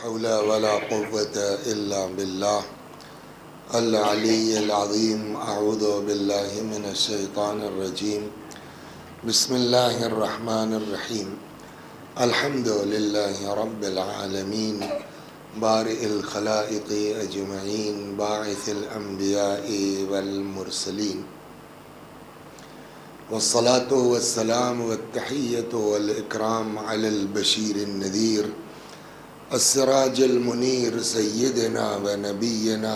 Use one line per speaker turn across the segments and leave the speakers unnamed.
حول ولا قوة إلا بالله العلي العظيم. أعوذ بالله من الشيطان الرجيم. بسم الله الرحمن الرحيم. الحمد لله رب العالمين بارئ الخلائق أجمعين باعث الأنبياء والمرسلين، والصلاة والسلام والتحية والإكرام على البشير النذير السراج المنير سيدنا ونبينا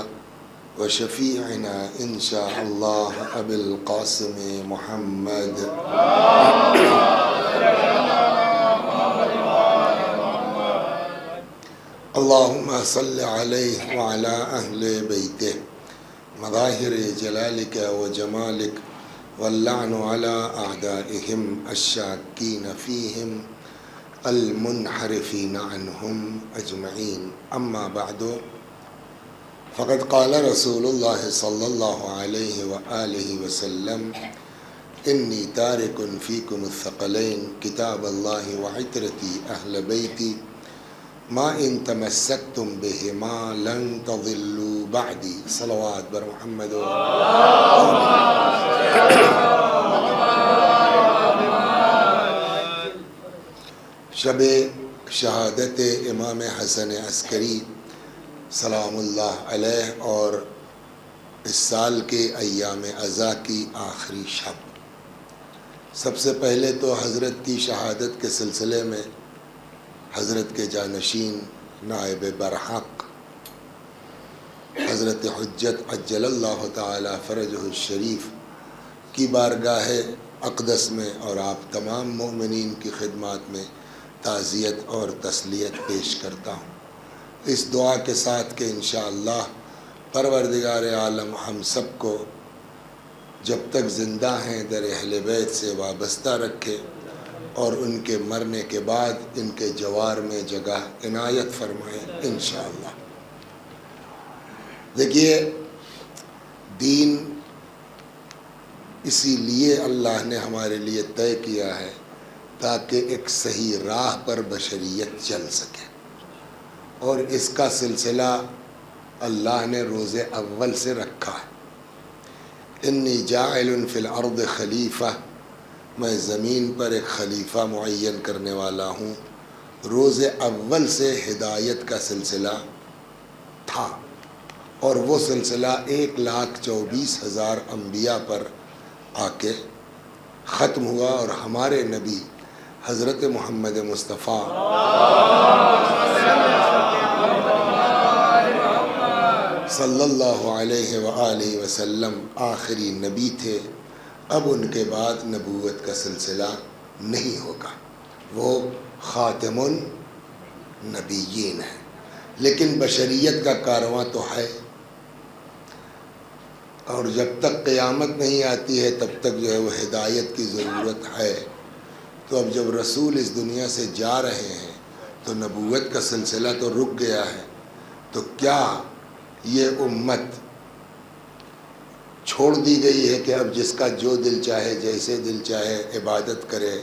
وشفيعنا إن شاء الله أبي القاسم محمد. اللهم صل عليه وعلى أهل بيته مظاهر جلالك وجمالك، واللعن على أعدائهم الشاكين فيهم المنحرفين عنهم أجمعين. أما بعد، فقد قال رسول الله صلى الله عليه وآله وسلم: إني تارك فيكم الثقلين كتاب الله وعترتي أهل بيتي ما إن تمسكتم بهما لن تضلوا بعدي. صلوات بر محمد. شب شہادت امام حسن عسکری سلام اللہ علیہ اور اس سال کے ایام عزا کی آخری شب، سب سے پہلے تو حضرت کی شہادت کے سلسلے میں حضرت کے جانشین نائب برحق حضرت حجت عجل اللہ تعالی فرجہ الشریف کی بارگاہ اقدس میں اور آپ تمام مومنین کی خدمات میں تعزیت اور تسلیت پیش کرتا ہوں، اس دعا کے ساتھ کہ انشاءاللہ پروردگار عالم ہم سب کو جب تک زندہ ہیں در اہل بیت سے وابستہ رکھے اور ان کے مرنے کے بعد ان کے جوار میں جگہ عنایت فرمائے انشاءاللہ۔ دیکھیے، دین اسی لیے اللہ نے ہمارے لیے طے کیا ہے تاکہ ایک صحیح راہ پر بشریت چل سکے، اور اس کا سلسلہ اللہ نے روز اول سے رکھا ہے۔ انی جاعل فی الارض خلیفہ، میں زمین پر ایک خلیفہ معین کرنے والا ہوں۔ روز اول سے ہدایت کا سلسلہ تھا، اور وہ سلسلہ 1,24,000 انبیاء پر آ کے ختم ہوا، اور ہمارے نبی حضرت محمد مصطفیٰ صلی اللہ علیہ وآلہ وسلم آخری نبی تھے۔ اب ان کے بعد نبوت کا سلسلہ نہیں ہوگا، وہ خاتم النبیین ہے، لیکن بشریت کا کارواں تو ہے، اور جب تک قیامت نہیں آتی ہے تب تک جو ہے وہ ہدایت کی ضرورت ہے۔ تو اب جب رسول اس دنیا سے جا رہے ہیں تو نبوت کا سلسلہ تو رک گیا ہے، تو کیا یہ امت چھوڑ دی گئی ہے کہ اب جس کا جو دل چاہے جیسے دل چاہے عبادت کرے،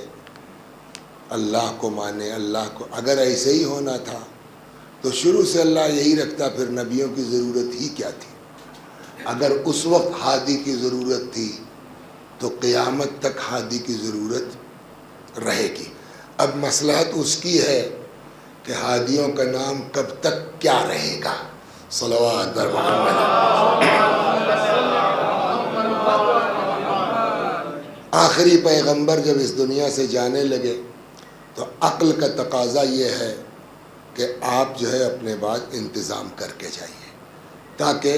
اللہ کو مانے، اللہ کو؟ اگر ایسے ہی ہونا تھا تو شروع سے اللہ یہی رکھتا، پھر نبیوں کی ضرورت ہی کیا تھی؟ اگر اس وقت ہادی کی ضرورت تھی تو قیامت تک ہادی کی ضرورت رہے گی۔ اب مصلحت اس کی ہے کہ ہادیوں کا نام کب تک کیا رہے گا۔ صلوات بر محمد۔ آخری پیغمبر جب اس دنیا سے جانے لگے تو عقل کا تقاضا یہ ہے کہ آپ جو ہے اپنے بعد انتظام کر کے جائیے، تاکہ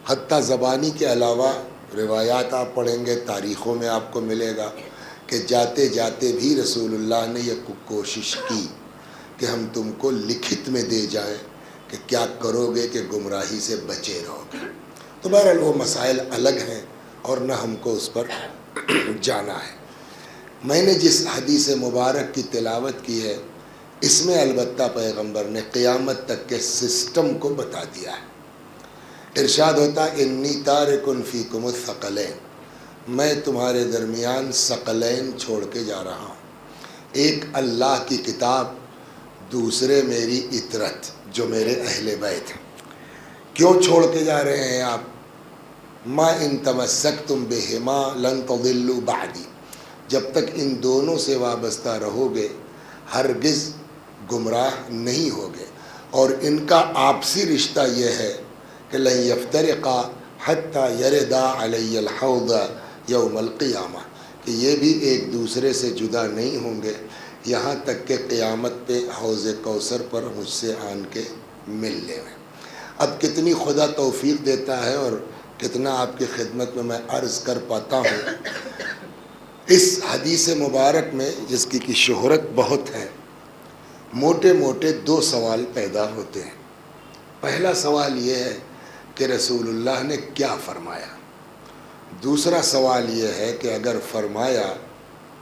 حتیٰ زبانی کے علاوہ روایات آپ پڑھیں گے، تاریخوں میں آپ کو ملے گا کہ جاتے جاتے بھی رسول اللہ نے یہ کوشش کی کہ ہم تم کو لکھت میں دے جائیں کہ کیا کرو گے کہ گمراہی سے بچے رہو گے۔ تو بہرحال وہ مسائل الگ ہیں اور نہ ہم کو اس پر جانا ہے۔ میں نے جس حدیث مبارک کی تلاوت کی ہے، اس میں البتہ پیغمبر نے قیامت تک کے سسٹم کو بتا دیا ہے۔ ارشاد ہوتا: انی تارک فیکم الثقلین، میں تمہارے درمیان ثقلین چھوڑ کے جا رہا ہوں، ایک اللہ کی کتاب دوسرے میری اطرت جو میرے اہل بیت ہیں۔ کیوں چھوڑ کے جا رہے ہیں آپ؟ ما ان تمسکتم بہما لن تضلوا بعدی، جب تک ان دونوں سے وابستہ رہو گے ہرگز گمراہ نہیں ہوگے۔ اور ان کا آپسی رشتہ یہ ہے کہ لن یفترقا حتی یردا علی الحوض یوم القیامہ، کہ یہ بھی ایک دوسرے سے جدا نہیں ہوں گے یہاں تک کہ قیامت پہ حوض کوثر پر مجھ سے آن کے مل لیں۔ اب کتنی خدا توفیق دیتا ہے اور کتنا آپ کی خدمت میں عرض کر پاتا ہوں، اس حدیث مبارک میں جس کی شہرت بہت ہے، موٹے موٹے دو سوال پیدا ہوتے ہیں۔ پہلا سوال یہ ہے کہ رسول اللہ نے کیا فرمایا، دوسرا سوال یہ ہے کہ اگر فرمایا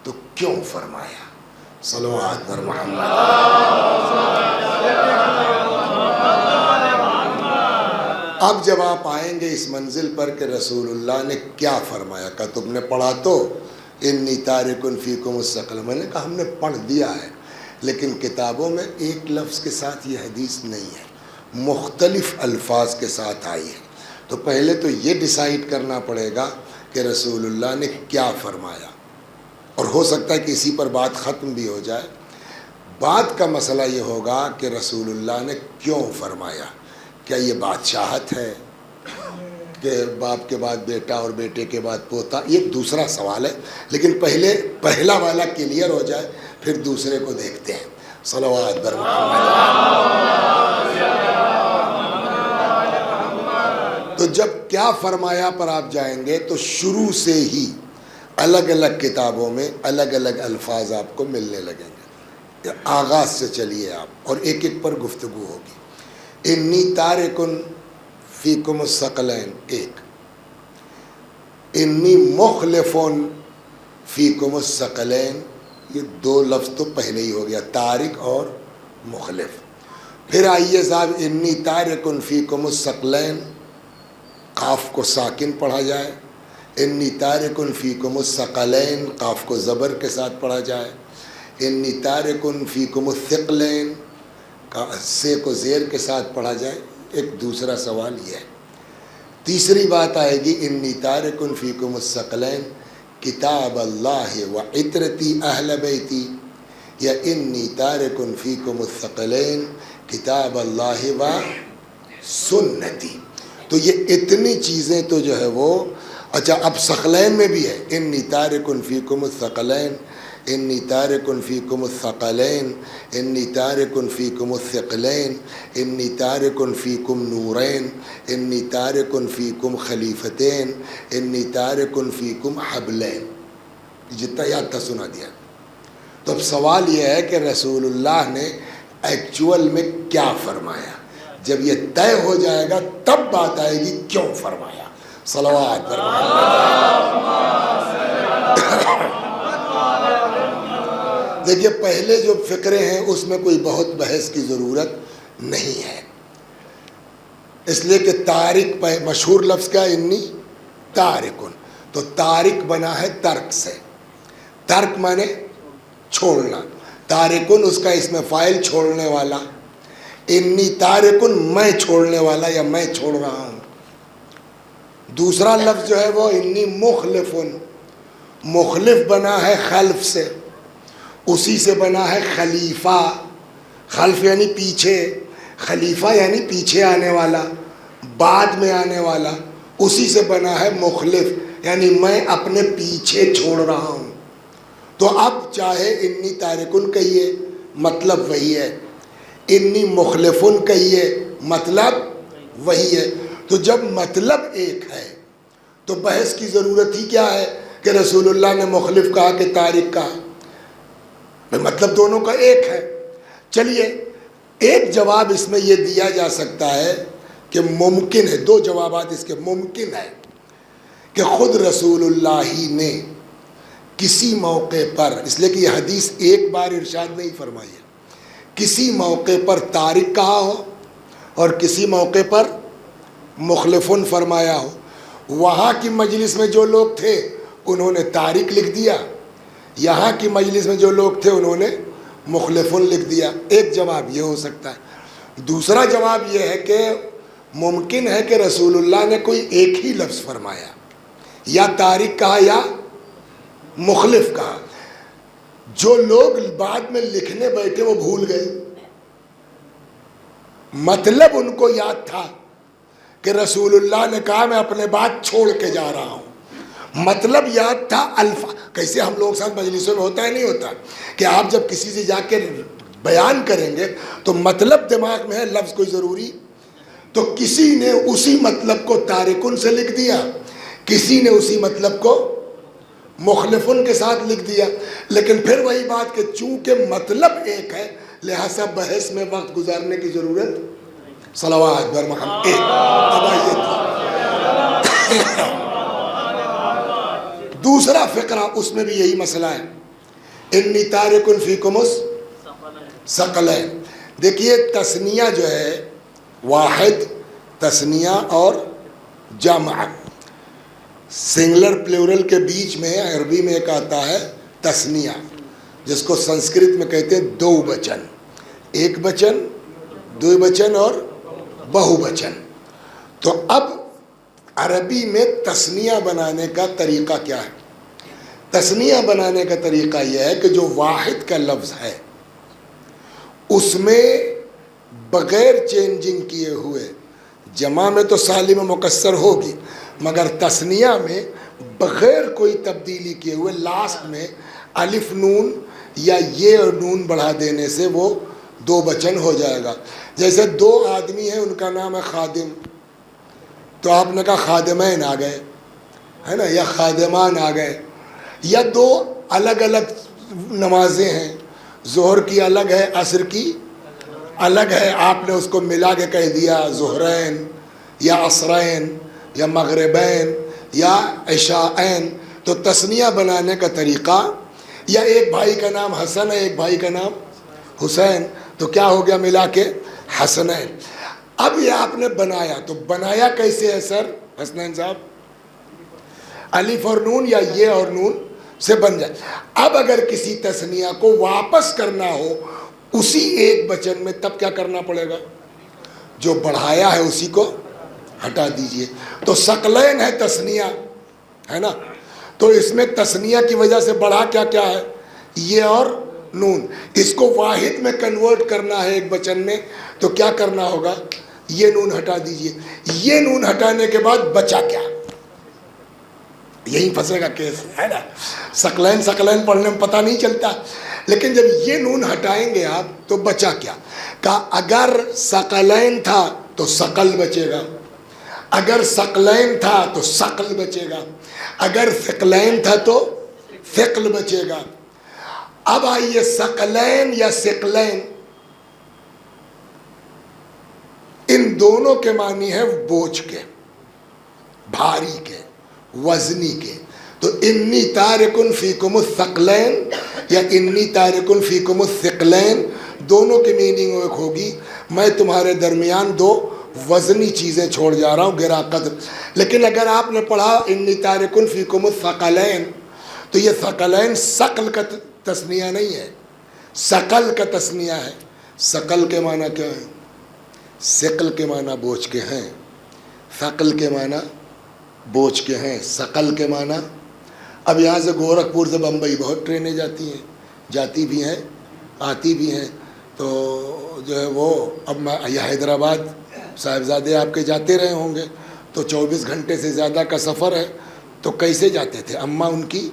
تو کیوں فرمایا۔ صلوات بر محمد۔ اب جب آپ آئیں گے اس منزل پر کہ رسول اللہ نے کیا فرمایا، کہ تم نے پڑھا تو انی تارک فیکم الثقلین، میں نے کہا ہم نے پڑھ دیا ہے، لیکن کتابوں میں ایک لفظ کے ساتھ یہ حدیث نہیں ہے، مختلف الفاظ کے ساتھ آئی ہے۔ تو پہلے تو یہ ڈیسائیڈ کرنا پڑے گا کہ رسول اللہ نے کیا فرمایا، اور ہو سکتا ہے کہ اسی پر بات ختم بھی ہو جائے۔ بات کا مسئلہ یہ ہوگا کہ رسول اللہ نے کیوں فرمایا۔ کیا یہ بادشاہت ہے کہ باپ کے بعد بیٹا اور بیٹے کے بعد پوتا؟ یہ دوسرا سوال ہے، لیکن پہلے پہلا والا کلیئر ہو جائے پھر دوسرے کو دیکھتے ہیں۔ صلوات بر محمد۔ تو جب کیا فرمایا پر آپ جائیں گے تو شروع سے ہی الگ الگ کتابوں میں الگ الگ الفاظ آپ کو ملنے لگیں گے۔ آغاز سے چلیے آپ، اور ایک ایک پر گفتگو ہوگی۔ انی تارکن فیکم الثقلین ایک، انی مخلفن فیکم الثقلین، یہ دو لفظ تو پہلے ہی ہو گیا، تارک اور مخلف۔ پھر آئیے صاحب، انی تارکن فیکم الثقلین، قاف کو ساکن پڑھا جائے، انی تارکن فیکم الثقلین قاف کو زبر کے ساتھ پڑھا جائے، انی تارکن فیکم الثقلین سے کو زیر کے ساتھ پڑھا جائے۔ ایک دوسرا سوال یہ ہے۔ تیسری بات آئے گی، انی تارکن فیکم الثقلین کتاب اللہ و عطرتی اہل بیتی، یا انی تارکن فیکم الثقلین کتاب اللہ و سنتی۔ تو یہ اتنی چیزیں تو جو ہے وہ، اچھا اب ثقلین میں بھی ہے، انی تارکن فیکم الثقلین، انی تارکن فیکم الثقلین، انی تارکن فیکم الثقلین، انی تارکن فیکم نورین، انی تارکن فیکم خلیفتین، انی تارکن فیکم حبلین۔ جتنا یاد تھا سنا دیا۔ تو اب سوال یہ ہے کہ رسول اللہ نے ایکچول میں کیا فرمایا۔ جب یہ طے ہو جائے گا تب بات آئے گی کیوں فرمایا۔ صلوات پر دیکھیے، پہلے جو فقرے ہیں اس میں کوئی بہت بحث کی ضرورت نہیں ہے، اس لیے کہ تارک مشہور لفظ کا انی تارکن، تو تارک بنا ہے ترک سے، ترک مانے چھوڑنا، تارکن اس کا اسم فاعل چھوڑنے والا، انی تارکن میں چھوڑنے والا یا میں چھوڑ رہا ہوں۔ دوسرا لفظ جو ہے وہ انی مخلفن، مخلف بنا ہے خلف سے، اسی سے بنا ہے خلیفہ، خلف یعنی پیچھے، خلیفہ یعنی پیچھے آنے والا، بعد میں آنے والا، اسی سے بنا ہے مخلف، یعنی میں اپنے پیچھے چھوڑ رہا ہوں۔ تو اب چاہے انی تارکن کہیے مطلب وہی ہے، انی مخلفن کہیے مطلب وہی ہے۔ تو جب مطلب ایک ہے تو بحث کی ضرورت ہی کیا ہے کہ رسول اللہ نے مخلف کہا کہ تارک کہا، مطلب دونوں کا ایک ہے۔ چلیے ایک جواب اس میں یہ دیا جا سکتا ہے کہ ممکن ہے، دو جوابات اس کے ممکن ہے کہ خود رسول اللہ ہی نے کسی موقع پر، اس لیے کہ یہ حدیث ایک بار ارشاد نہیں فرمائی ہے، کسی موقع پر تارک کہا ہو اور کسی موقع پر مخلفن فرمایا ہو۔ وہاں کی مجلس میں جو لوگ تھے انہوں نے تارک لکھ دیا، یہاں کی مجلس میں جو لوگ تھے انہوں نے مخلفن لکھ دیا. ایک جواب یہ ہو سکتا ہے. دوسرا جواب یہ ہے کہ ممکن ہے کہ رسول اللہ نے کوئی ایک ہی لفظ فرمایا، یا تارک کہا یا مخلف کہا. جو لوگ بعد میں لکھنے بیٹھے وہ بھول گئے. مطلب ان کو یاد تھا کہ رسول اللہ نے کہا میں اپنے بات چھوڑ کے جا رہا ہوں. مطلب یاد تھا الفاظ. کیسے ہم لوگوں کے ساتھ مجلسوں میں ہوتا ہے نہیں ہوتا کہ آپ جب کسی سے جا کے بیان کریں گے تو مطلب دماغ میں ہے، لفظ کوئی ضروری. تو کسی نے اسی مطلب کو تارکن سے لکھ دیا، کسی نے اسی مطلب کو مخلفن کے ساتھ لکھ دیا. لیکن پھر وہی بات کہ چونکہ مطلب ایک ہے لہذا بحث میں وقت گزارنے کی ضرورت. صلوات بر محمد. اب آئیے دوسرا فقرہ، اس میں بھی یہی مسئلہ ہے. انی تارکن فیکم الثقلین. دیکھیے تثنیہ جو ہے واحد، تثنیہ اور جمع، سنگلر پلیورل کے بیچ میں عربی میں ایک آتا ہے تثنیہ، جس کو سنسکرت میں کہتے ہیں دو بچن. ایک بچن، دو بچن اور بہو بچن. تو اب عربی میں تثنیہ بنانے کا طریقہ کیا ہے؟ تثنیہ بنانے کا طریقہ یہ ہے کہ جو واحد کا لفظ ہے اس میں بغیر چینجنگ کیے ہوئے، جمع میں تو سالم مکسر ہوگی مگر تثنیہ میں بغیر کوئی تبدیلی کیے ہوئے لاسٹ میں الف نون یا یہ اور نون بڑھا دینے سے وہ دو بچن ہو جائے گا. جیسے دو آدمی ہیں، ان کا نام ہے خادم، تو آپ نے کہا خادمین آ گئے، ہے نا، یا خادمان آ گئے. یا دو الگ الگ نمازیں ہیں، ظہر کی الگ ہے، عصر کی الگ ہے، آپ نے اس کو ملا کے کہہ دیا ظہرین یا عصرین یا مغربین یا عشاءین. تو تثنیہ بنانے کا طریقہ، یا ایک بھائی کا نام حسن ہے، ایک بھائی کا نام حسین، تو کیا ہو گیا ملا کے حسنین. اب یہ آپ نے بنایا، تو بنایا کیسے ہے سر حسنین صاحب؟ الف اور نون یا یہ اور نون سے بن جائے. اب اگر کسی تثنیہ کو واپس کرنا ہو اسی ایک بچن میں، تب کیا کرنا پڑے گا؟ جو بڑھایا ہے اسی کو ہٹا دیجئے. تو ثقلین ہے تثنیہ، ہے نا، تو اس میں تثنیہ کی وجہ سے بڑھا کیا کیا ہے؟ یہ اور نون. اس کو واحد میں کنورٹ کرنا ہے ایک بچن میں، تو کیا کرنا ہوگا؟ یہ نون ہٹا دیجئے. یہ نون ہٹانے کے بعد بچا کیا؟ یہی پھنسے گا کیس، ہے نا. ثقلین ثقلین پڑھنے میں پتہ نہیں چلتا، لیکن جب یہ نون ہٹائیں گے آپ تو بچا کیا؟ کہا اگر ثقلین تھا تو ثقل بچے گا، اگر ثقلین تھا تو ثقل بچے گا، اگر ثقلین تھا تو ثقل بچے گا. اب آئیے ثقلین یا ثقلین، ان دونوں کے معنی ہے بوجھ کے، بھاری کے، وزنی کے. تو انی تارکن فیکم الثقلین یا انی تارکن فیکم الثقلین، دونوں کی میننگ ایک ہوگی، میں تمہارے درمیان دو وزنی چیزیں چھوڑ جا رہا ہوں گرا قدر. لیکن اگر آپ نے پڑھا انی تارکن فیکم الثقلین، تو یہ ثقلین ثقل کا تثنیہ نہیں ہے، ثقل کا تثنیہ ہے. ثقل کے معنی کیا ہے؟ ثقل کے معنی بوجھ کے ہیں، ثقل کے معنی بوجھ کے ہیں، ثقل کے معنی. اب یہاں سے گورکھپور سے بمبئی بہت ٹرینیں جاتی ہیں، جاتی بھی ہیں آتی بھی ہیں. تو جو ہے وہ اب یہ حیدرآباد صاحبزادے آپ کے جاتے رہے ہوں گے، تو 24 گھنٹے سے زیادہ کا سفر ہے. تو کیسے جاتے تھے؟ اماں ان کی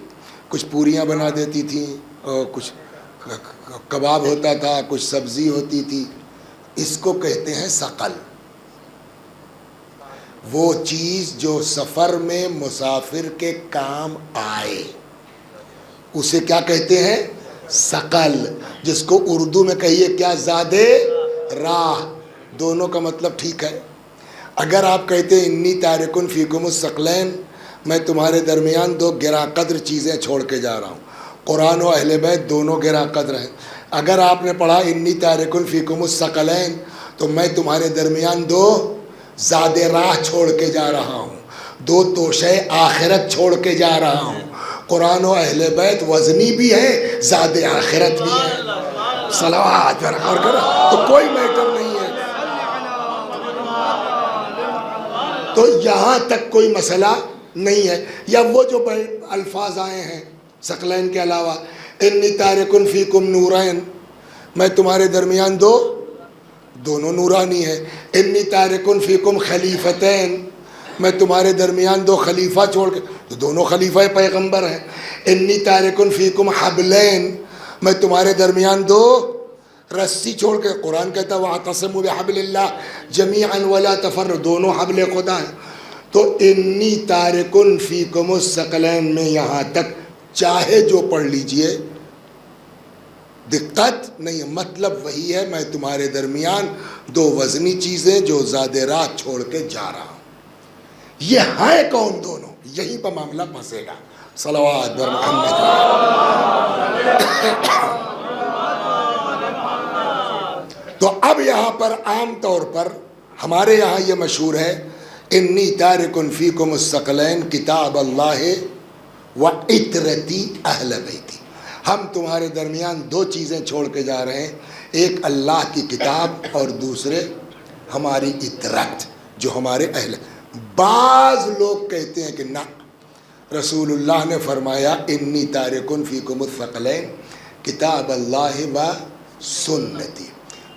کچھ پوریاں بنا دیتی تھیں، اور کچھ کباب ہوتا تھا، کچھ سبزی ہوتی تھی. اس کو کہتے ہیں ثقل. وہ چیز جو سفر میں مسافر کے کام آئے اسے کیا کہتے ہیں؟ ثقل. جس کو اردو میں کہیے کیا؟ زادے راہ. دونوں کا مطلب ٹھیک ہے. اگر آپ کہتے ہیں انی تارکن فیکم الثقلین، میں تمہارے درمیان دو گرا قدر چیزیں چھوڑ کے جا رہا ہوں. قرآن و اہل بیت دونوں گرا قدر ہیں. اگر آپ نے پڑھا انی تارکن فیکم الثقلین، تو میں تمہارے درمیان دو زاد راہ چھوڑ کے جا رہا ہوں، دو توشے آخرت چھوڑ کے جا رہا ہوں. قرآن و اہل بیت وزنی بھی ہے، زاد آخرت بھی ہے. صلوات اور کرو تو کوئی میٹر نہیں ہے. تو یہاں تک کوئی مسئلہ نہیں ہے. یا وہ جو الفاظ آئے ہیں ثقلین کے علاوہ، انی تارکن فیکم نورین، میں تمہارے درمیان دونوں نورانی ہے. انی تارکن فیکم خلیفتین، میں تمہارے درمیان 2 خلیفہ چھوڑ کے، تو دونوں خلیفہ پیغمبر ہیں. انی تارکن فیکم حبلین، میں تمہارے درمیان 2 رسی چھوڑ کے، قرآن کہتا ہے وَاعْتَصِمُوا بِحَبْلِ اللَّهِ جَمِيعًا وَلَا تَفَرَّقُوا، دونوں حبل خدا ہیں. تو انی تارکن فیکم الثقلین میں یہاں تک چاہے جو پڑھ لیجئے، دقت نہیں ہے. مطلب وہی ہے، میں تمہارے درمیان 2 وزنی چیزیں جو زاد راہ چھوڑ کے جا رہا ہوں. یہ ہیں کون دونوں؟ یہیں پر معاملہ پھنسے گا. صلوات بر محمد. تو اب یہاں پر عام طور پر ہمارے یہاں یہ مشہور ہے، انی تارکن فیکم الثقلین کتاب اللہ و عطرتی اہل بیتی، ہم تمہارے درمیان 2 چیزیں چھوڑ کے جا رہے ہیں، ایک اللہ کی کتاب اور دوسرے ہماری عطرت جو ہمارے اہل. بعض لوگ کہتے ہیں کہ نہ، رسول اللہ نے فرمایا انی تارکن فیکم الثقلین کتاب اللہ و سنتی،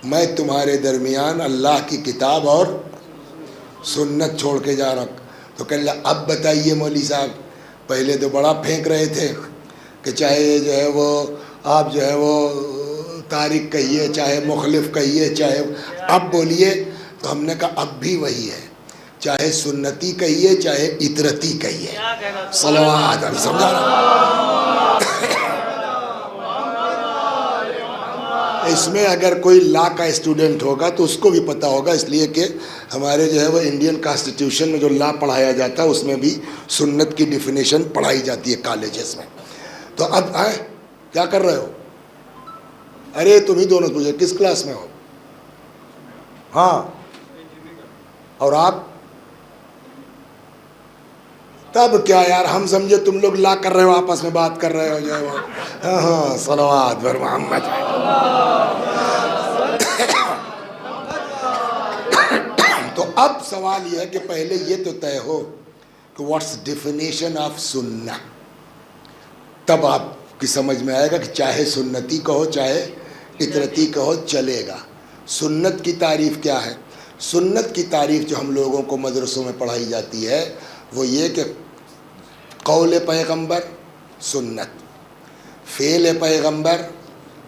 میں تمہارے درمیان اللہ کی کتاب اور سنت چھوڑ کے جا رہا ہوں. تو کہ اللہ اب بتائیے مولوی صاحب، پہلے تو بڑا پھینک رہے تھے کہ چاہے جو ہے وہ آپ جو ہے وہ تارک کہیے، چاہے مخلف کہیے، چاہے، اب بولیے. تو ہم نے کہا اب بھی وہی ہے، چاہے سنتی کہیے چاہے عطرتی کہیے. صلوات. ابھی سمجھا رہا. اس میں اگر کوئی لا کا اسٹوڈنٹ ہوگا تو اس کو بھی پتہ ہوگا، اس لیے کہ ہمارے جو ہے وہ انڈین کانسٹیٹیوشن میں جو لا پڑھایا جاتا ہے اس میں بھی سنت کی ڈیفینیشن پڑھائی جاتی ہے کالجز میں. تو اب کیا کر رہے ہو؟ ارے تم ہی دونوں پوچھے کس کلاس میں ہو؟ ہاں. اور آپ؟ تب کیا یار، ہم سمجھے تم لوگ لا کر رہے ہو، آپس میں بات کر رہے ہو جو ہے وہ. ہاں صلوات بر محمد. تو اب سوال یہ ہے کہ پہلے یہ تو طے ہو کہ واٹس ڈیفینیشن آف سنہ، تب آپ کی سمجھ میں آئے گا کہ چاہے سنتی کہو چاہے عطرتی کہو چلے گا. سنت کی تعریف کیا ہے؟ سنت کی تعریف جو ہم لوگوں کو مدرسوں میں پڑھائی جاتی ہے وہ یہ کہ قول پیغمبر سنت، فعل پیغمبر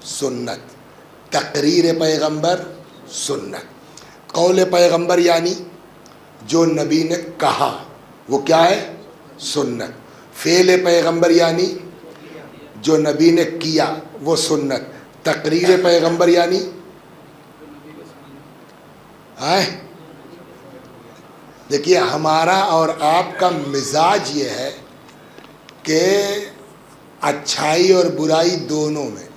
سنت، تقریر پیغمبر سنت. قول پیغمبر یعنی جو نبی نے کہا وہ کیا ہے؟ سنت. فعل پیغمبر یعنی جو نبی نے کیا وہ سنت. تقریر پیغمبر یعنی دیکھیے ہمارا اور آپ کا مزاج یہ ہے کہ اچھائی اور برائی دونوں میں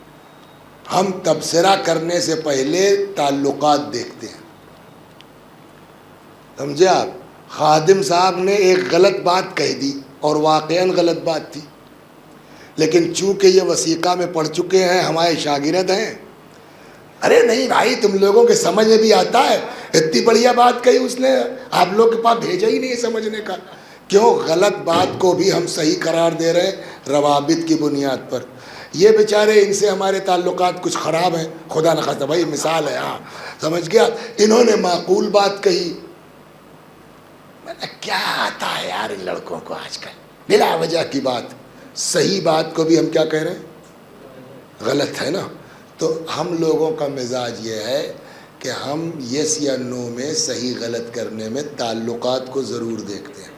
ہم تبصرہ کرنے سے پہلے تعلقات دیکھتے ہیں. سمجھے آپ؟ خادم صاحب نے ایک غلط بات کہہ دی اور واقعاً غلط بات تھی، لیکن چونکہ یہ وثیقہ میں پڑھ چکے ہیں، ہمارے شاگرد ہیں، ارے نہیں بھائی تم لوگوں کے سمجھ میں بھی آتا ہے، اتنی بڑھیا بات کہی اس نے، آپ لوگ کے پاس بھیجا ہی نہیں سمجھنے کا. کیوں؟ غلط بات کو بھی ہم صحیح قرار دے رہے ہیں روابط کی بنیاد پر. یہ بیچارے ان سے ہمارے تعلقات کچھ خراب ہیں، خدا نخواستہ، بھائی مثال ہے، ہاں سمجھ گیا. انہوں نے معقول بات کہی. کیا آتا ہے یار ان لڑکوں کو آج کل، بلا وجہ کی بات. صحیح بات کو بھی ہم کیا کہہ رہے ہیں؟ غلط ہے نا. تو ہم لوگوں کا مزاج یہ ہے کہ ہم یس یا نو میں صحیح غلط کرنے میں تعلقات کو ضرور دیکھتے ہیں.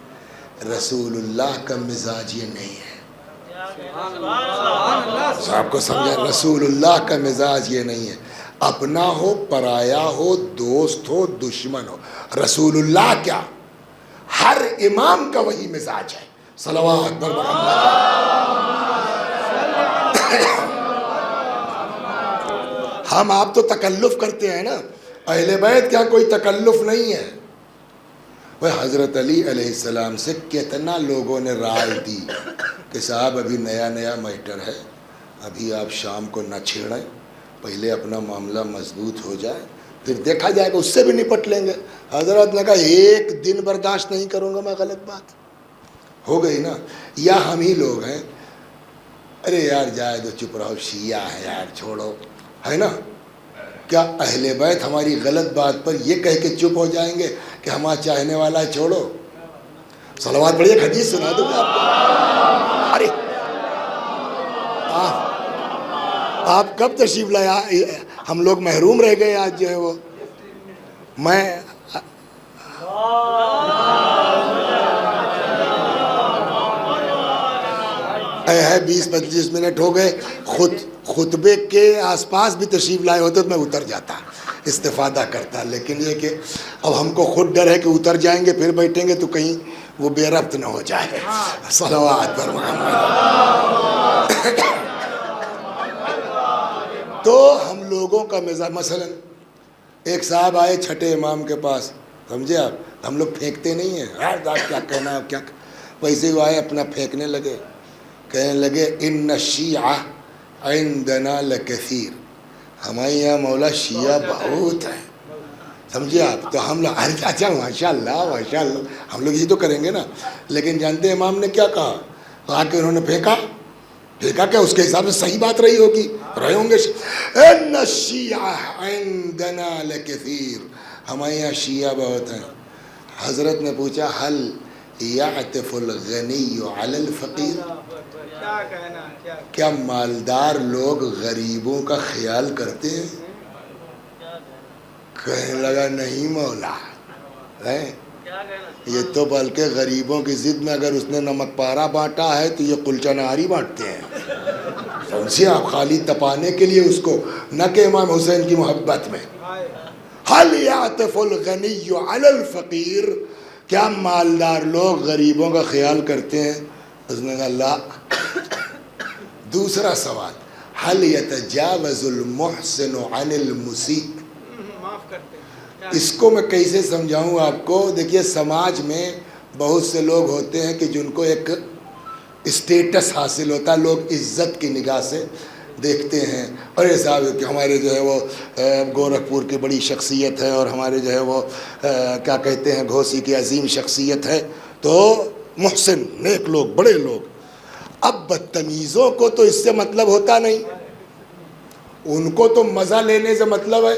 رسول اللہ کا مزاج یہ نہیں ہے. آپ کو سمجھا؟ رسول اللہ کا مزاج یہ نہیں ہے. اپنا ہو، پرایا ہو، دوست ہو، دشمن ہو، رسول اللہ کیا ہر امام کا وہی مزاج ہے. صلوات بر محمد. ہم آپ تو تکلف کرتے ہیں نا، اہل بیت کیا کوئی تکلف نہیں ہے. وہ حضرت علی علیہ السلام سے کتنا لوگوں نے رائے دی کہ صاحب ابھی نیا نیا میٹر ہے، ابھی آپ شام کو نہ چھیڑیں، پہلے اپنا معاملہ مضبوط ہو جائے پھر دیکھا جائے گا، اس سے بھی نپٹ لیں گے۔ حضرت نے کہا ایک دن برداشت نہیں کروں گا میں غلط بات، ہو گئی نا۔ یا ہم ہی لوگ ہیں، ارے یار جائے تو چپ رہو، شیعہ ہے یار چھوڑو، ہے نا۔ کیا اہل بیت ہماری غلط بات پر یہ کہہ کے چپ ہو جائیں گے کہ ہمارا چاہنے والا ہے چھوڑو؟ صلوات پڑھیے، حدیث سنا دوں گا آپ کو۔ ارے آپ کب تشریف لایا؟ ہم لوگ محروم رہ گئے آج جو ہے وہ۔ میں ہے 20-25 منٹ ہو گئے، خطبے کے آس پاس بھی تشریف لائے ہوتے تو میں اتر جاتا، استفادہ کرتا، لیکن یہ کہ اب ہم کو خود ڈر ہے کہ اتر جائیں گے پھر بیٹھیں گے تو کہیں وہ بے ربط نہ ہو جائے۔ صلوات پر محمد۔ تو ہم لوگوں کا مزاج، مثلا ایک صاحب آئے چھٹے امام کے پاس، سمجھے آپ، ہم لوگ پھینکتے نہیں ہیں، کیا کہنا ہے کیا، ویسے ہی آئے اپنا پھینکنے لگے، کہنے لگے ان الشیعہ عندنا لکثیر، ہمارے یہاں مولا شیعہ بہت ہے، سمجھے آپ۔ تو ہم لوگ اچھا ماشاء اللہ ماشاء اللہ، ہم لوگ یہ تو کریں گے نا۔ لیکن جانتے ہیں امام نے کیا کہا؟ کہا کہ انہوں نے پھینکا کیا، اس کے حساب سے صحیح بات رہی ہوگی، رہے ہوں گے۔ ان الشیعہ عندنا لکثیر، ہمارے یہاں شیعہ بہت ہیں۔ حضرت نے پوچھا حل یعطف الغنی علی الفقیر، کیا مالدار لوگ غریبوں کا خیال کرتے ہیں؟ کہنے لگا نہیں مولا، یہ تو بلکہ غریبوں کی ضد میں اگر اس نے نمک پارا بانٹا ہے تو یہ کلچا نہاری بانٹتے ہیں، سمجھے آپ، خالی تپانے کے لیے اس کو، نہ کہ امام حسین کی محبت میں۔ حل یعطف الغنی علی الفقیر، کیا مالدار لوگ غریبوں کا خیال کرتے ہیں؟ اس نے کہا لا۔ دوسرا سوال، حل یتجاوز المحسن عن المسیء، اس کو میں کیسے سمجھاؤں آپ کو؟ دیکھیے سماج میں بہت سے لوگ ہوتے ہیں کہ جن کو ایک اسٹیٹس حاصل ہوتا ہے، لوگ عزت کی نگاہ سے دیکھتے ہیں، اور یہ صاحب کہ ہمارے جو ہے وہ گورکھپور کی بڑی شخصیت ہے، اور ہمارے جو ہے وہ کیا کہتے ہیں گھوسی کی عظیم شخصیت ہے، تو محسن نیک لوگ بڑے لوگ۔ اب بدتمیزوں کو تو اس سے مطلب ہوتا نہیں، ان کو تو مزہ لینے سے مطلب ہے۔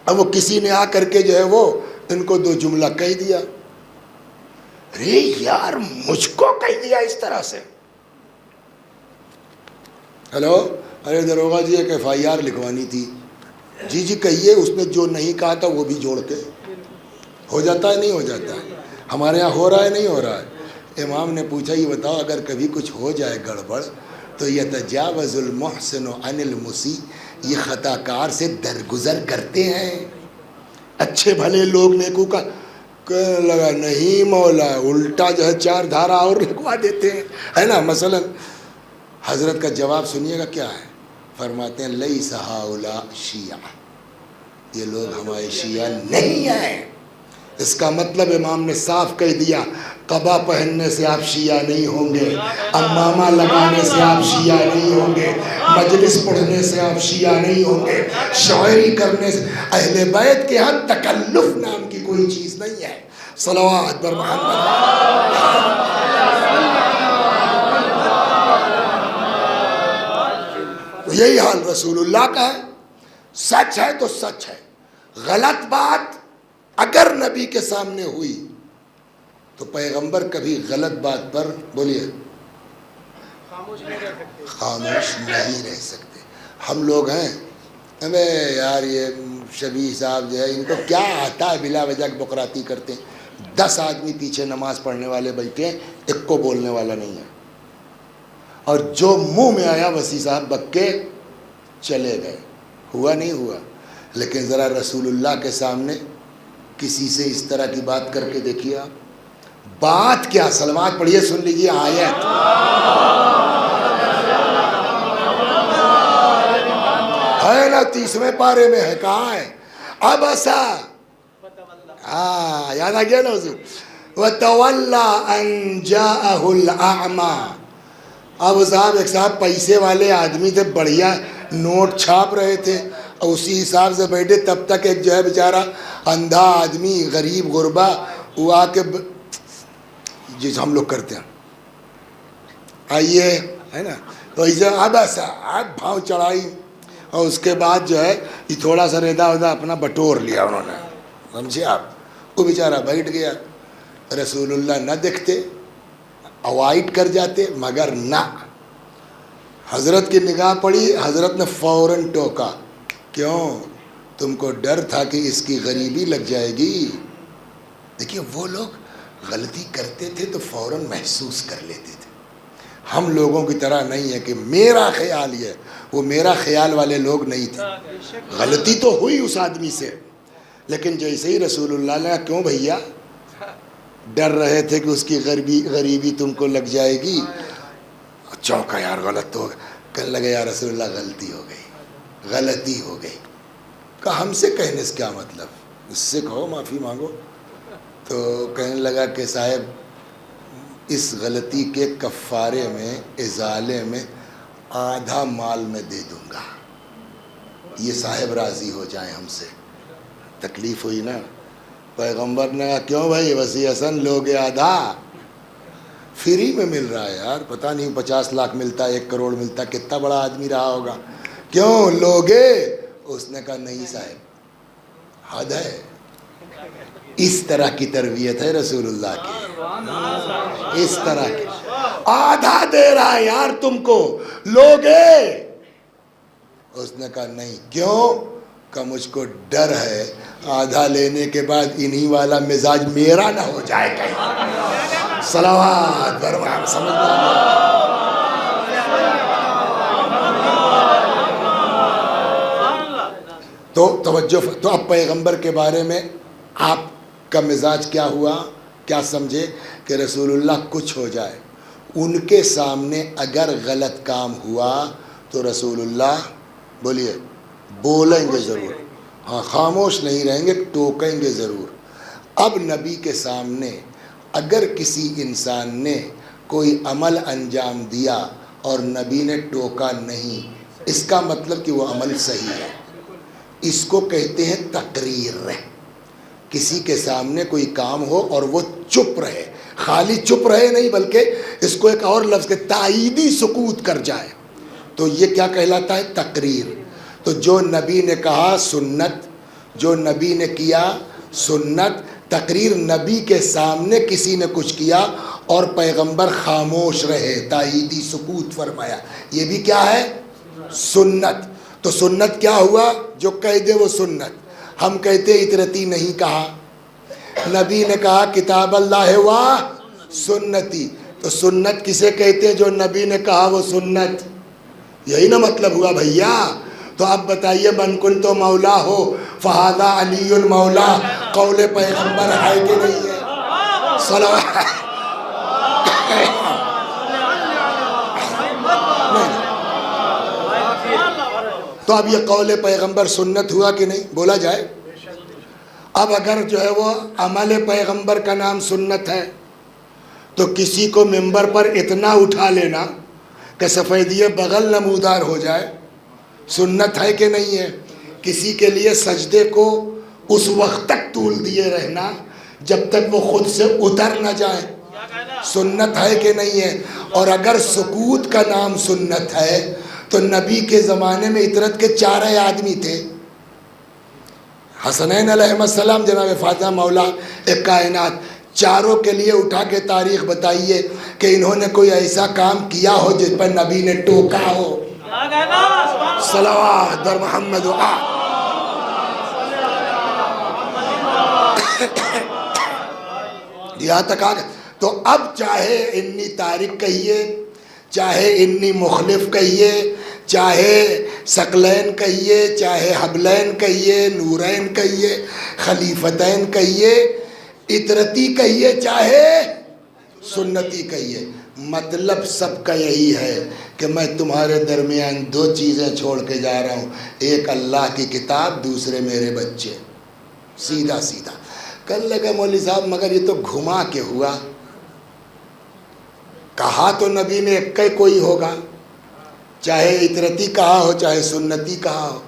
اب وہ کسی نے آ کر کے جو ہے وہ ان کو دو جملہ کہہ دیا، ارے یار مجھ کو کہہ دیا اس طرح سے، ہیلو ارے دروغہ جی ایک FIR لکھوانی تھی، جی کہیے، اس نے جو نہیں کہا تھا وہ بھی جوڑ کے ہو جاتا ہے نہیں ہو جاتا ہے؟ ہمارے یہاں ہو رہا ہے نہیں ہو رہا ہے؟ امام نے پوچھا یہ بتاؤ اگر کبھی کچھ ہو جائے گڑبڑ تو یتجاوز المحسن عن المسیء، یہ خطا کار سے درگزر کرتے ہیں؟ اچھے بھلے لوگ نیکو کا کہنے لگا نہیں مولا، الٹا جو ہے 4 دھارا اور لکھوا دیتے ہیں، ہے نا۔ مثلا حضرت کا جواب سنیے گا کیا ہے، فرماتے ہیں لیس ہؤلاء شیعہ، یہ لوگ ہمارے شیعہ نہیں ہیں۔ اس کا مطلب امام نے صاف کہہ دیا، قبا پہننے سے آپ شیعہ نہیں ہوں گے، امامہ لگانے سے آپ شیعہ نہیں ہوں گے، مجلس پڑھنے سے آپ شیعہ نہیں ہوں گے، شاعری کرنے سے۔ اہل بیت کے ہاں تکلف نام کی کوئی چیز نہیں ہے۔ صلوات پر محمد۔ یہی حال رسول اللہ کا ہے، سچ ہے تو سچ ہے، غلط بات اگر نبی کے سامنے ہوئی تو پیغمبر کبھی غلط بات پر بولیے خاموش نہیں رہ سکتے۔ ہم لوگ ہیں ہمیں یار یہ شبیہ صاحب جو ہے ان کو کیا آتا ہے، بلا وجہ بکراتی کرتے ہیں، 10 آدمی پیچھے نماز پڑھنے والے بیٹھے ہیں، ایک کو بولنے والا نہیں ہے، اور جو منہ میں آیا وسیع صاحب بک کے چلے گئے، ہوا نہیں ہوا۔ لیکن ذرا رسول اللہ کے سامنے کسی سے اس طرح کی بات کر کے دیکھیے آپ، بات کیا، صلوات پڑھیے، سن لیجیے آیت، ہے نا 30ویں پارے میں ہے، کہاں ہے؟ اب ایسا یاد آ گیا نا حضور، وَتَوَلَّا أَن جَاءَهُ الْأَعْمَى۔ اب صاحب ایک صاحب پیسے والے آدمی تھے، بڑھیا نوٹ چھاپ رہے تھے اور اسی حساب سے بیٹھے، تب تک ایک جو ہے بیچارہ اندھا آدمی غریب غربا وہ آ کے جس ہم لوگ کرتے ہیں آئیے ہے نا، تو ایسے اب ایسا اب بھاؤ چڑھائی، اور اس کے بعد جو ہے یہ تھوڑا سا ریدا ودا اپنا بٹور لیا انہوں نے، سمجھے آپ، وہ بیچارہ بیٹھ گیا، رسول اللہ نہ دیکھتے، اوائڈ کر جاتے، مگر نہ، حضرت کی نگاہ پڑی، حضرت نے فوراً ٹوکا، کیوں؟ تم کو ڈر تھا کہ اس کی غریبی لگ جائے گی۔ دیکھیے وہ لوگ غلطی کرتے تھے تو فوراً محسوس کر لیتے تھے، ہم لوگوں کی طرح نہیں ہے کہ میرا خیال یہ، وہ میرا خیال والے لوگ نہیں تھے، غلطی تو ہوئی اس آدمی سے، لیکن جیسے ہی رسول اللہ نے کیوں بھیا ڈر رہے تھے کہ اس کی غریبی تم کو لگ جائے گی، چونکا، یار غلط تو کہنے لگے یا رسول اللہ غلطی ہو گئی، غلطی ہو گئی۔ کہا ہم سے کہنے سے کیا مطلب، اس سے کہو معافی مانگو۔ تو کہنے لگا کہ صاحب اس غلطی کے کفارے میں، ازالے میں آدھا مال میں دے دوں گا، یہ صاحب راضی ہو جائیں ہم سے۔ تکلیف ہوئی نا، پیغمبر نے کہا کیوں بھائی وصیۃً لوگے آدھا، فری میں مل رہا ہے یار، پتہ نہیں 50 لاکھ ملتا ہے، 1 کروڑ ملتا ہے، کتنا بڑا آدمی رہا ہوگا، کیوں لوگے؟ اس نے کہا نہیں صاحب حد ہے۔ اس طرح کی تربیت ہے رسول اللہ کی، اس طرح کی، آدھا دے رہا ہے یار تم کو، لوگے؟ اس نے کہا نہیں، کیوں؟ کہ مجھ کو ڈر ہے آدھا لینے کے بعد انہی والا مزاج میرا نہ ہو جائے کہیں۔ صلوات برمام، سمجھ تو توجہ، تو اب پیغمبر کے بارے میں آپ کا مزاج کیا ہوا، کیا سمجھے کہ رسول اللہ کچھ ہو جائے، ان کے سامنے اگر غلط کام ہوا تو رسول اللہ بولیے بولیں گے ضرور، ہاں خاموش نہیں رہیں گے، ٹوکیں گے ضرور۔ اب نبی کے سامنے اگر کسی انسان نے کوئی عمل انجام دیا اور نبی نے ٹوکا نہیں، اس کا مطلب کہ وہ عمل صحیح ہے، اس کو کہتے ہیں تقریر۔ کسی کے سامنے کوئی کام ہو اور وہ چپ رہے، خالی چپ رہے نہیں بلکہ اس کو ایک اور لفظ کے تائیدی سکوت کر جائے، تو یہ کیا کہلاتا ہے؟ تقریر۔ تو جو نبی نے کہا سنت، جو نبی نے کیا سنت، تقریر نبی کے سامنے کسی نے کچھ کیا اور پیغمبر خاموش رہے، تائیدی سکوت فرمایا، یہ بھی کیا ہے؟ سنت۔ تو سنت کیا ہوا؟ جو کہہ دے وہ سنت۔ ہم کہتے اطرتی نہیں کہا، نبی نے کہا کتاب اللہ و سنتی، تو سنت کسے کہتے ہیں؟ جو نبی نے کہا وہ سنت، یہی نا مطلب ہوا بھیا۔ تو اب بتائیے من کن تو مولا ہو فہذا علی المولا، قول پیغمبر ہے کہ نہیں ہے؟ صلوات۔ تو اب یہ قول پیغمبر سنت ہوا کہ نہیں؟ بولا جائے۔ اب اگر جو ہے وہ عمل پیغمبر کا نام سنت ہے تو کسی کو ممبر پر اتنا اٹھا لینا کہ سفیدی بغل نمودار ہو جائے، سنت ہے کہ نہیں ہے؟ کسی کے لیے سجدے کو اس وقت تک طول دیے رہنا جب تک وہ خود سے اتر نہ جائے، سنت ہے کہ نہیں ہے؟ اور اگر سکوت کا نام سنت ہے تو نبی کے زمانے میں اطرت کے 4 آدمی تھے، حسنین علیہ السلام، جناب فاطمہ مولا ایک کائنات، چاروں کے لیے اٹھا کے تاریخ بتائیے کہ انہوں نے کوئی ایسا کام کیا ہو جس پر نبی نے ٹوکا ہو۔ صلوات در محمد و آل۔ یہاں تک آ گئے۔ تو اب چاہے انی تاریخ کہیے، چاہے انی مخلف کہیے، چاہے ثقلین کہیے، چاہے حبلین کہیے، نورین کہیے، خلیفتین کہیے، اطرتی کہیے، چاہے سنتی کہیے، مطلب سب کا یہی ہے کہ میں تمہارے درمیان 2 چیزیں چھوڑ کے جا رہا ہوں، ایک اللہ کی کتاب، دوسرے میرے بچے، سیدھا سیدھا۔ کہنے لگا مولوی صاحب مگر یہ تو گھما کے ہوا، کہا تو نبی نے ایک کوئی ہوگا، چاہے اطرتی کہا ہو چاہے سنتی کہا ہو،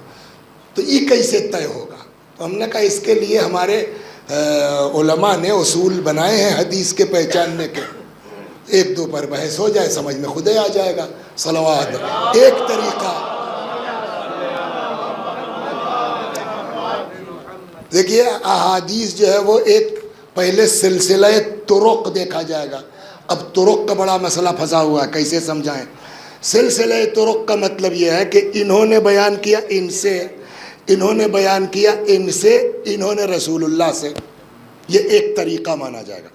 تو یہ کیسے طے ہوگا؟ تو ہم نے کہا اس کے لیے ہمارے علماء نے اصول بنائے ہیں حدیث کے پہچاننے کے، ایک دو پر بحث ہو جائے سمجھ میں خود ہی آ جائے گا۔ صلوات ایک طریقہ، دیکھیے احادیث جو ہے وہ ایک پہلے سلسلہ طرق دیکھا جائے گا۔ اب طرق کا بڑا مسئلہ پھنسا ہوا ہے، کیسے سمجھائیں؟ سلسلہ طرق کا مطلب یہ ہے کہ انہوں نے بیان کیا ان سے، انہوں نے بیان کیا ان سے، انہوں نے رسول اللہ سے، یہ ایک طریقہ مانا جائے گا۔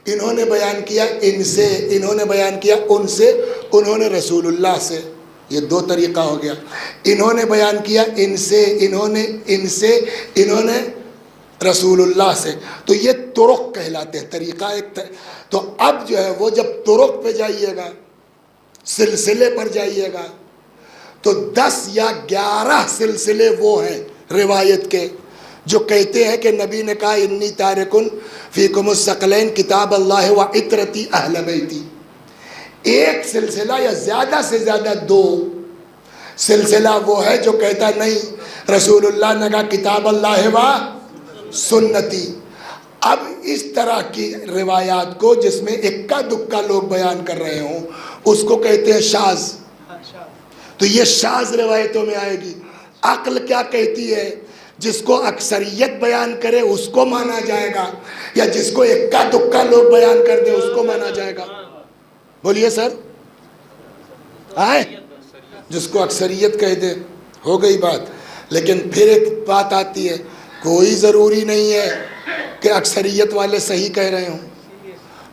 انہوں نے بیان کیا ان سے، انہوں نے بیان کیا ان سے، انہوں نے رسول اللہ سے، یہ دو طریقہ ہو گیا۔ انہوں نے بیان کیا ان سے، انہوں نے ان سے، انہوں نے رسول اللہ سے، تو یہ طرق کہلاتے ہیں، طریقہ ایک۔ تو اب جو ہے وہ جب طرق پہ جائیے گا، سلسلے پر جائیے گا، تو 10 یا 11 سلسلے وہ ہیں روایت کے جو کہتے ہیں کہ نبی نے کہا انی تارکن فیکم الثقلین کتاب اللہ و عطرتی اہل بیتی۔ ایک سلسلہ یا زیادہ سے زیادہ 2 سلسلہ وہ ہے جو کہتا نہیں رسول اللہ نے کہا کتاب اللہ و سنتی۔ اب اس طرح کی روایات کو جس میں اکا دکا لوگ بیان کر رہے ہوں اس کو کہتے ہیں شاذ، تو یہ شاذ روایتوں میں آئے گی۔ عقل کیا کہتی ہے؟ جس کو اکثریت بیان کرے اس کو مانا جائے گا، یا جس کو اکا دکا لوگ بیان کر دے اس کو مانا جائے گا؟ بولیے سر، آئے جس کو اکثریت کہہ دے، ہو گئی بات۔ لیکن پھر ایک بات آتی ہے، کوئی ضروری نہیں ہے کہ اکثریت والے صحیح کہہ رہے ہوں،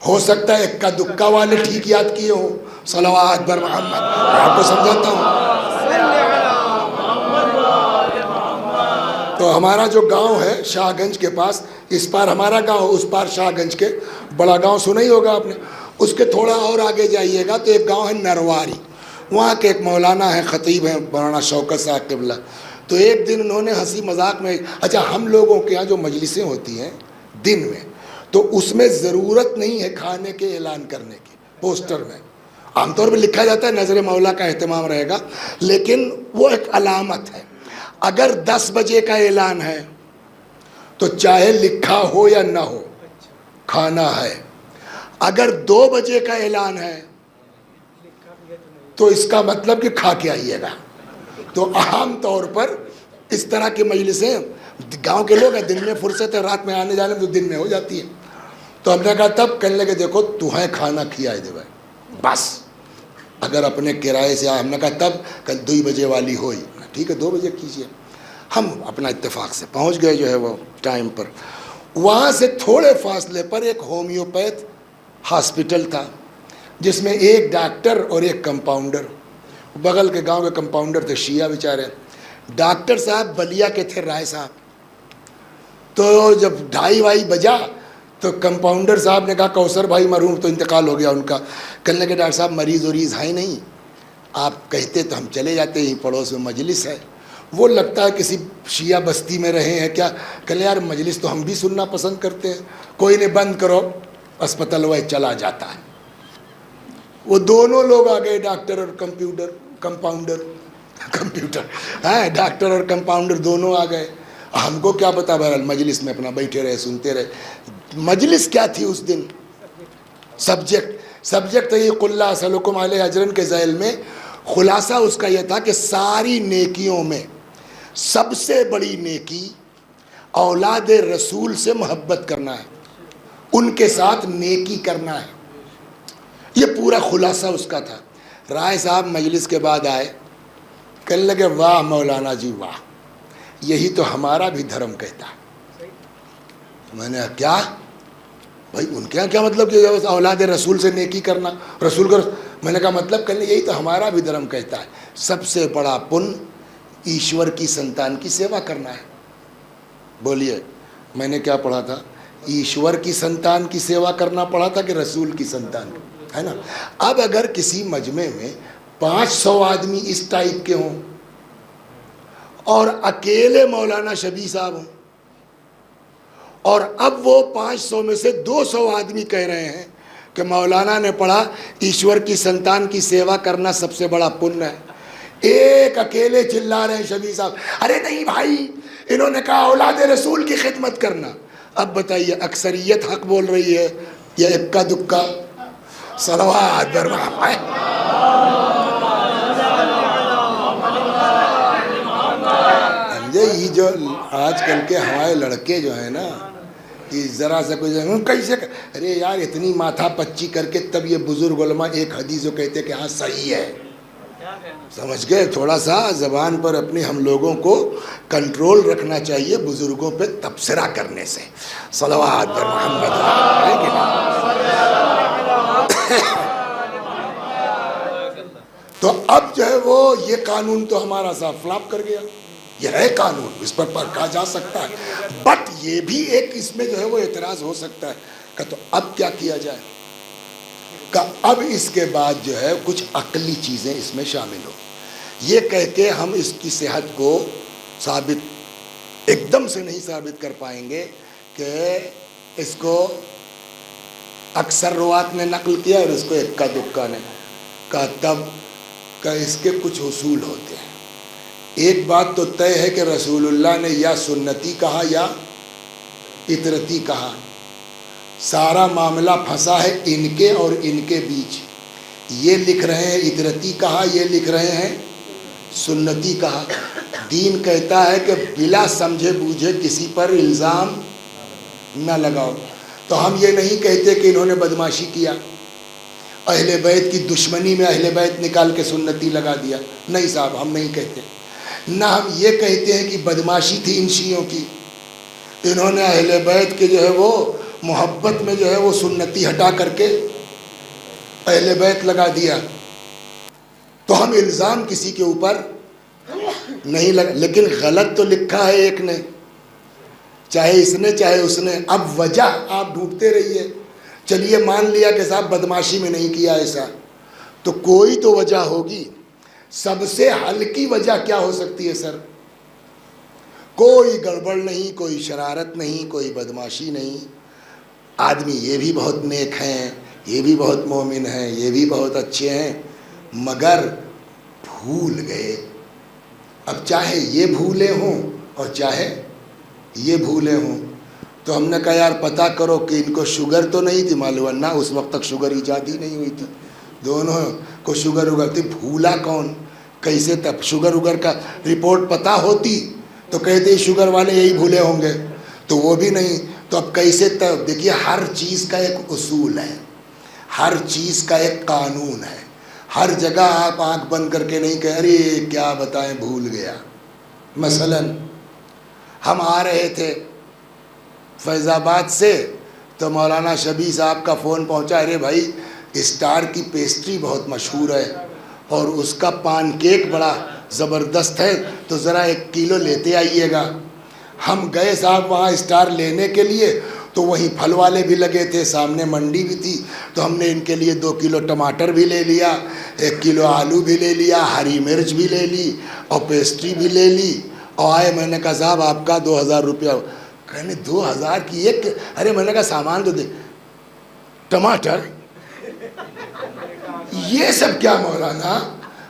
ہو سکتا ہے اکا دکا والے ٹھیک یاد کیے ہوں۔ صلوات بر محمد، میں آپ کو سمجھاتا ہوں۔ تو ہمارا جو گاؤں ہے شاہ گنج کے پاس، اس پار ہمارا گاؤں، اس پار شاہ گنج کے، بڑا گاؤں سنا ہی ہوگا آپ نے، اس کے تھوڑا اور آگے جائیے گا تو ایک گاؤں ہے نرواری، وہاں کے ایک مولانا ہے، خطیب ہیں مولانا شوکت صاحب قبلہ۔ تو ایک دن انہوں نے ہنسی مذاق میں، اچھا ہم لوگوں کے یہاں جو مجلسیں ہوتی ہیں دن میں، تو اس میں ضرورت نہیں ہے کھانے کے اعلان کرنے کی، پوسٹر میں عام طور پہ لکھا جاتا ہے نظر مولا کا اہتمام رہے گا، لیکن وہ ایک علامت ہے۔ اگر 10 بجے کا اعلان ہے تو چاہے لکھا ہو یا نہ ہو کھانا ہے، اگر 2 بجے کا اعلان ہے تو اس کا مطلب کہ کھا کے آئیے گا۔ تو عام طور پر اس طرح کی مجلسیں گاؤں کے لوگ ہیں، دن میں فرصت ہے، رات میں آنے جانے میں تو دن میں ہو جاتی ہے۔ تو ہم نے کہا تب کہنے لگے دیکھو تو ہے کھانا کھیائے دے بھائی، بس اگر اپنے کرائے سے ہم نے کہا تب کل 2 بجے والی ہوئی، ٹھیک ہے 2 بجے کیجیے۔ ہم اپنا اتفاق سے پہنچ گئے جو ہے وہ ٹائم پر۔ وہاں سے تھوڑے فاصلے پر ایک ہومیوپیتھ ہاسپٹل تھا جس میں ایک ڈاکٹر اور ایک کمپاؤنڈر، بغل کے گاؤں کے کمپاؤنڈر تھے شیعہ بیچارے، ڈاکٹر صاحب بلیا کے تھے رائے صاحب۔ تو جب 2:30 بجا تو کمپاؤنڈر صاحب نے کہا کوثر بھائی مرحوم تو انتقال ہو گیا ان کا، کہنے لگے ڈاکٹر صاحب مریض وریض ہے نہیں، آپ کہتے تو ہم چلے جاتے ہیں، پڑوس میں مجلس ہے۔ وہ لگتا ہے کسی شیعہ بستی میں رہے ہیں کیا، کہنے یار مجلس تو ہم بھی سننا پسند کرتے ہیں، کوئی نہیں بند کرو، اسپتال وہ چلا جاتا ہے۔ وہ دونوں لوگ آ گئے، ڈاکٹر اور کمپاؤنڈر ہاں ڈاکٹر اور کمپاؤنڈر دونوں آ گئے۔ ہم کو کیا پتا، بہرحال مجلس میں اپنا بیٹھے رہے سنتے رہے۔ مجلس کیا تھی اس دن؟ سبجیکٹ تھا یہ قل لا اسألکم علیہ اجرا کے ذیل میں خلاصہ اس کا یہ تھا کہ ساری نیکیوں میں سب سے بڑی نیکی اولاد رسول سے محبت کرنا ہے، ان کے ساتھ نیکی کرنا ہے، یہ پورا خلاصہ اس کا تھا۔ رائے صاحب مجلس کے بعد آئے، کہنے لگے واہ مولانا جی واہ، یہی تو ہمارا بھی دھرم کہتا ہے۔ میں نے کیا بھائی ان کے یہاں کیا مطلب کہ اولاد رسول سے نیکی کرنا، رسول کا، میں نے کہا مطلب کہنے یہی تو ہمارا بھی دھرم کہتا ہے، سب سے بڑا پن ایشور کی سنتان کی سیوا کرنا ہے۔ بولیے میں نے کیا پڑھا تھا؟ ایشور کی سنتان کی سیوا کرنا پڑھا تھا کہ رسول کی سنتان ہے نا۔ اب اگر کسی مجمع میں 500 آدمی اس ٹائپ کے ہوں اور اکیلے مولانا شبیہ صاحب ہوں، اور اب وہ 500 میں سے 200 آدمی کہہ رہے ہیں کہ مولانا نے پڑھا ایشور کی سنتان کی سیوا کرنا سب سے بڑا پن ہے، ایک اکیلے چلا رہے ہیں شبیر صاحب، ارے نہیں بھائی انہوں نے کہا اولاد رسول کی خدمت کرنا. اب بتائیے اکثریت حق بول رہی ہے یا اکا دکا؟ صلوات بر محمد. یہ جو آج کل کے ہمارے لڑکے جو ہیں نا، کہ ذرا سا کوئی کیسے، ارے یار اتنی ماتھا پچی کر کے تب یہ بزرگ علماء ایک حدیث جو کہتے کہ ہاں صحیح ہے. سمجھ گئے؟ تھوڑا سا زبان پر اپنی ہم لوگوں کو کنٹرول رکھنا چاہیے بزرگوں پہ تبصرہ کرنے سے. صلوات پر محمد ہے کہ نہیں؟ تو اب جو ہے وہ یہ قانون تو ہمارا صاحب فلاپ کر گیا. یہ ہے قانون، اس پر پرکھا جا سکتا ہے، بٹ یہ بھی ایک اس میں جو ہے وہ اعتراض ہو سکتا ہے کہ تو اب کیا کیا جائے، کہ اب اس کے بعد جو ہے کچھ عقلی چیزیں اس میں شامل ہو. یہ کہہ کے ہم اس کی صحت کو ثابت ایک دم سے نہیں ثابت کر پائیں گے کہ اس کو اکثر روات نے نقل کیا اور اس کو اکا دکا نے کہا، تب کہ اس کے کچھ اصول ہوتے ہیں. ایک بات تو طے ہے کہ رسول اللہ نے یا سنتی کہا یا اطرتی کہا. سارا معاملہ پھنسا ہے ان کے اور ان کے بیچ. یہ لکھ رہے ہیں اطرتی کہا، یہ لکھ رہے ہیں سنتی کہا. دین کہتا ہے کہ بلا سمجھے بوجھے کسی پر الزام نہ لگاؤ. تو ہم یہ نہیں کہتے کہ انہوں نے بدماشی کیا، اہل بیت کی دشمنی میں اہل بیت نکال کے سنتی لگا دیا، نہیں صاحب ہم نہیں کہتے. نہ ہم یہ کہتے ہیں کہ بدماشی تھی ان شیعوں کی، انہوں نے اہل بیت کے جو ہے وہ محبت میں جو ہے وہ سنتی ہٹا کر کے اہل بیت لگا دیا. تو ہم الزام کسی کے اوپر نہیں لگا، لیکن غلط تو لکھا ہے ایک نے، چاہے اس نے چاہے اس نے. اب وجہ آپ ڈھونڈتے رہیے. چلیے مان لیا کہ صاحب بدماشی میں نہیں کیا ایسا، تو کوئی تو وجہ ہوگی. سب سے ہلکی وجہ کیا ہو سکتی ہے سر؟ کوئی گڑبڑ نہیں، کوئی شرارت نہیں، کوئی بدماشی نہیں. آدمی یہ بھی بہت نیک ہیں، یہ بھی بہت مومن ہیں، یہ بھی بہت اچھے ہیں، مگر بھول گئے. اب چاہے یہ بھولے ہوں اور چاہے یہ بھولے ہوں. تو ہم نے کہا یار پتہ کرو کہ ان کو شوگر تو نہیں تھی، معلوم نہ اس وقت تک شوگر ایجاد ہی نہیں ہوئی تھی. دونوں کو شوگر اگر تھی، بھولا کون؟ کیسے تب شوگر اگر کا رپورٹ پتہ ہوتی تو کہتے شوگر والے یہی بھولے ہوں گے، تو وہ بھی نہیں. تو اب کیسے تب؟ دیکھیے ہر چیز کا ایک اصول ہے، ہر چیز کا ایک قانون ہے. ہر جگہ آپ آنکھ بند کر کے نہیں کہہ ارے کیا بتائیں بھول گیا. مثلا ہم آ رہے تھے فیض آباد سے تو مولانا شبیر صاحب کا فون پہنچا، ارے بھائی اسٹار کی پیسٹری بہت مشہور ہے اور اس کا پان کیک بڑا زبردست ہے، تو ذرا 1 کلو لیتے آئیے گا. ہم گئے صاحب وہاں اسٹار لینے کے لیے، تو وہیں پھل والے بھی لگے تھے، سامنے منڈی بھی تھی. تو ہم نے ان کے لیے 2 کلو ٹماٹر بھی لے لیا، 1 کلو آلو بھی لے لیا، ہری مرچ بھی لے لی اور پیسٹری بھی لے لی. اور آئے، میں نے کہا صاحب آپ کا 2000 روپیہ. کہنے 2000 کی ایک؟ ارے میں نے کہا سامان تو دے. ٹماٹر یہ سب کیا مولانا؟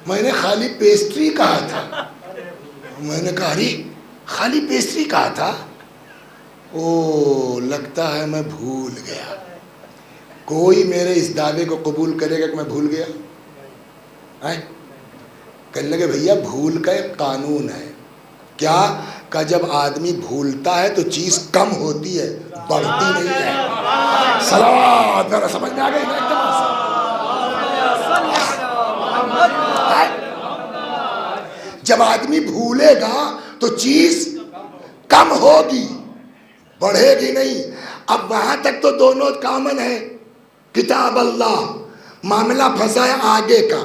میں نے خالی پیسٹری کہا تھا. میں نے کہا ارے خالی پیسٹری کہا تھا؟ او لگتا ہے میں بھول گیا. کوئی میرے اس دعوے کو قبول کرے گا کہ میں بھول گیا؟ کہنے لگے بھیا بھول کا ایک قانون ہے. کیا؟ کہ جب آدمی بھولتا ہے تو چیز کم ہوتی ہے، بڑھتی نہیں ہے. صلوات میرا سمجھ میں آ گئی نا؟ جب آدمی بھولے گا تو چیز کم ہوگی، بڑھے گی نہیں. اب وہاں تک تو دونوں کامن ہے. کتاب اللہ، معاملہ پھنسا ہے آگے کا.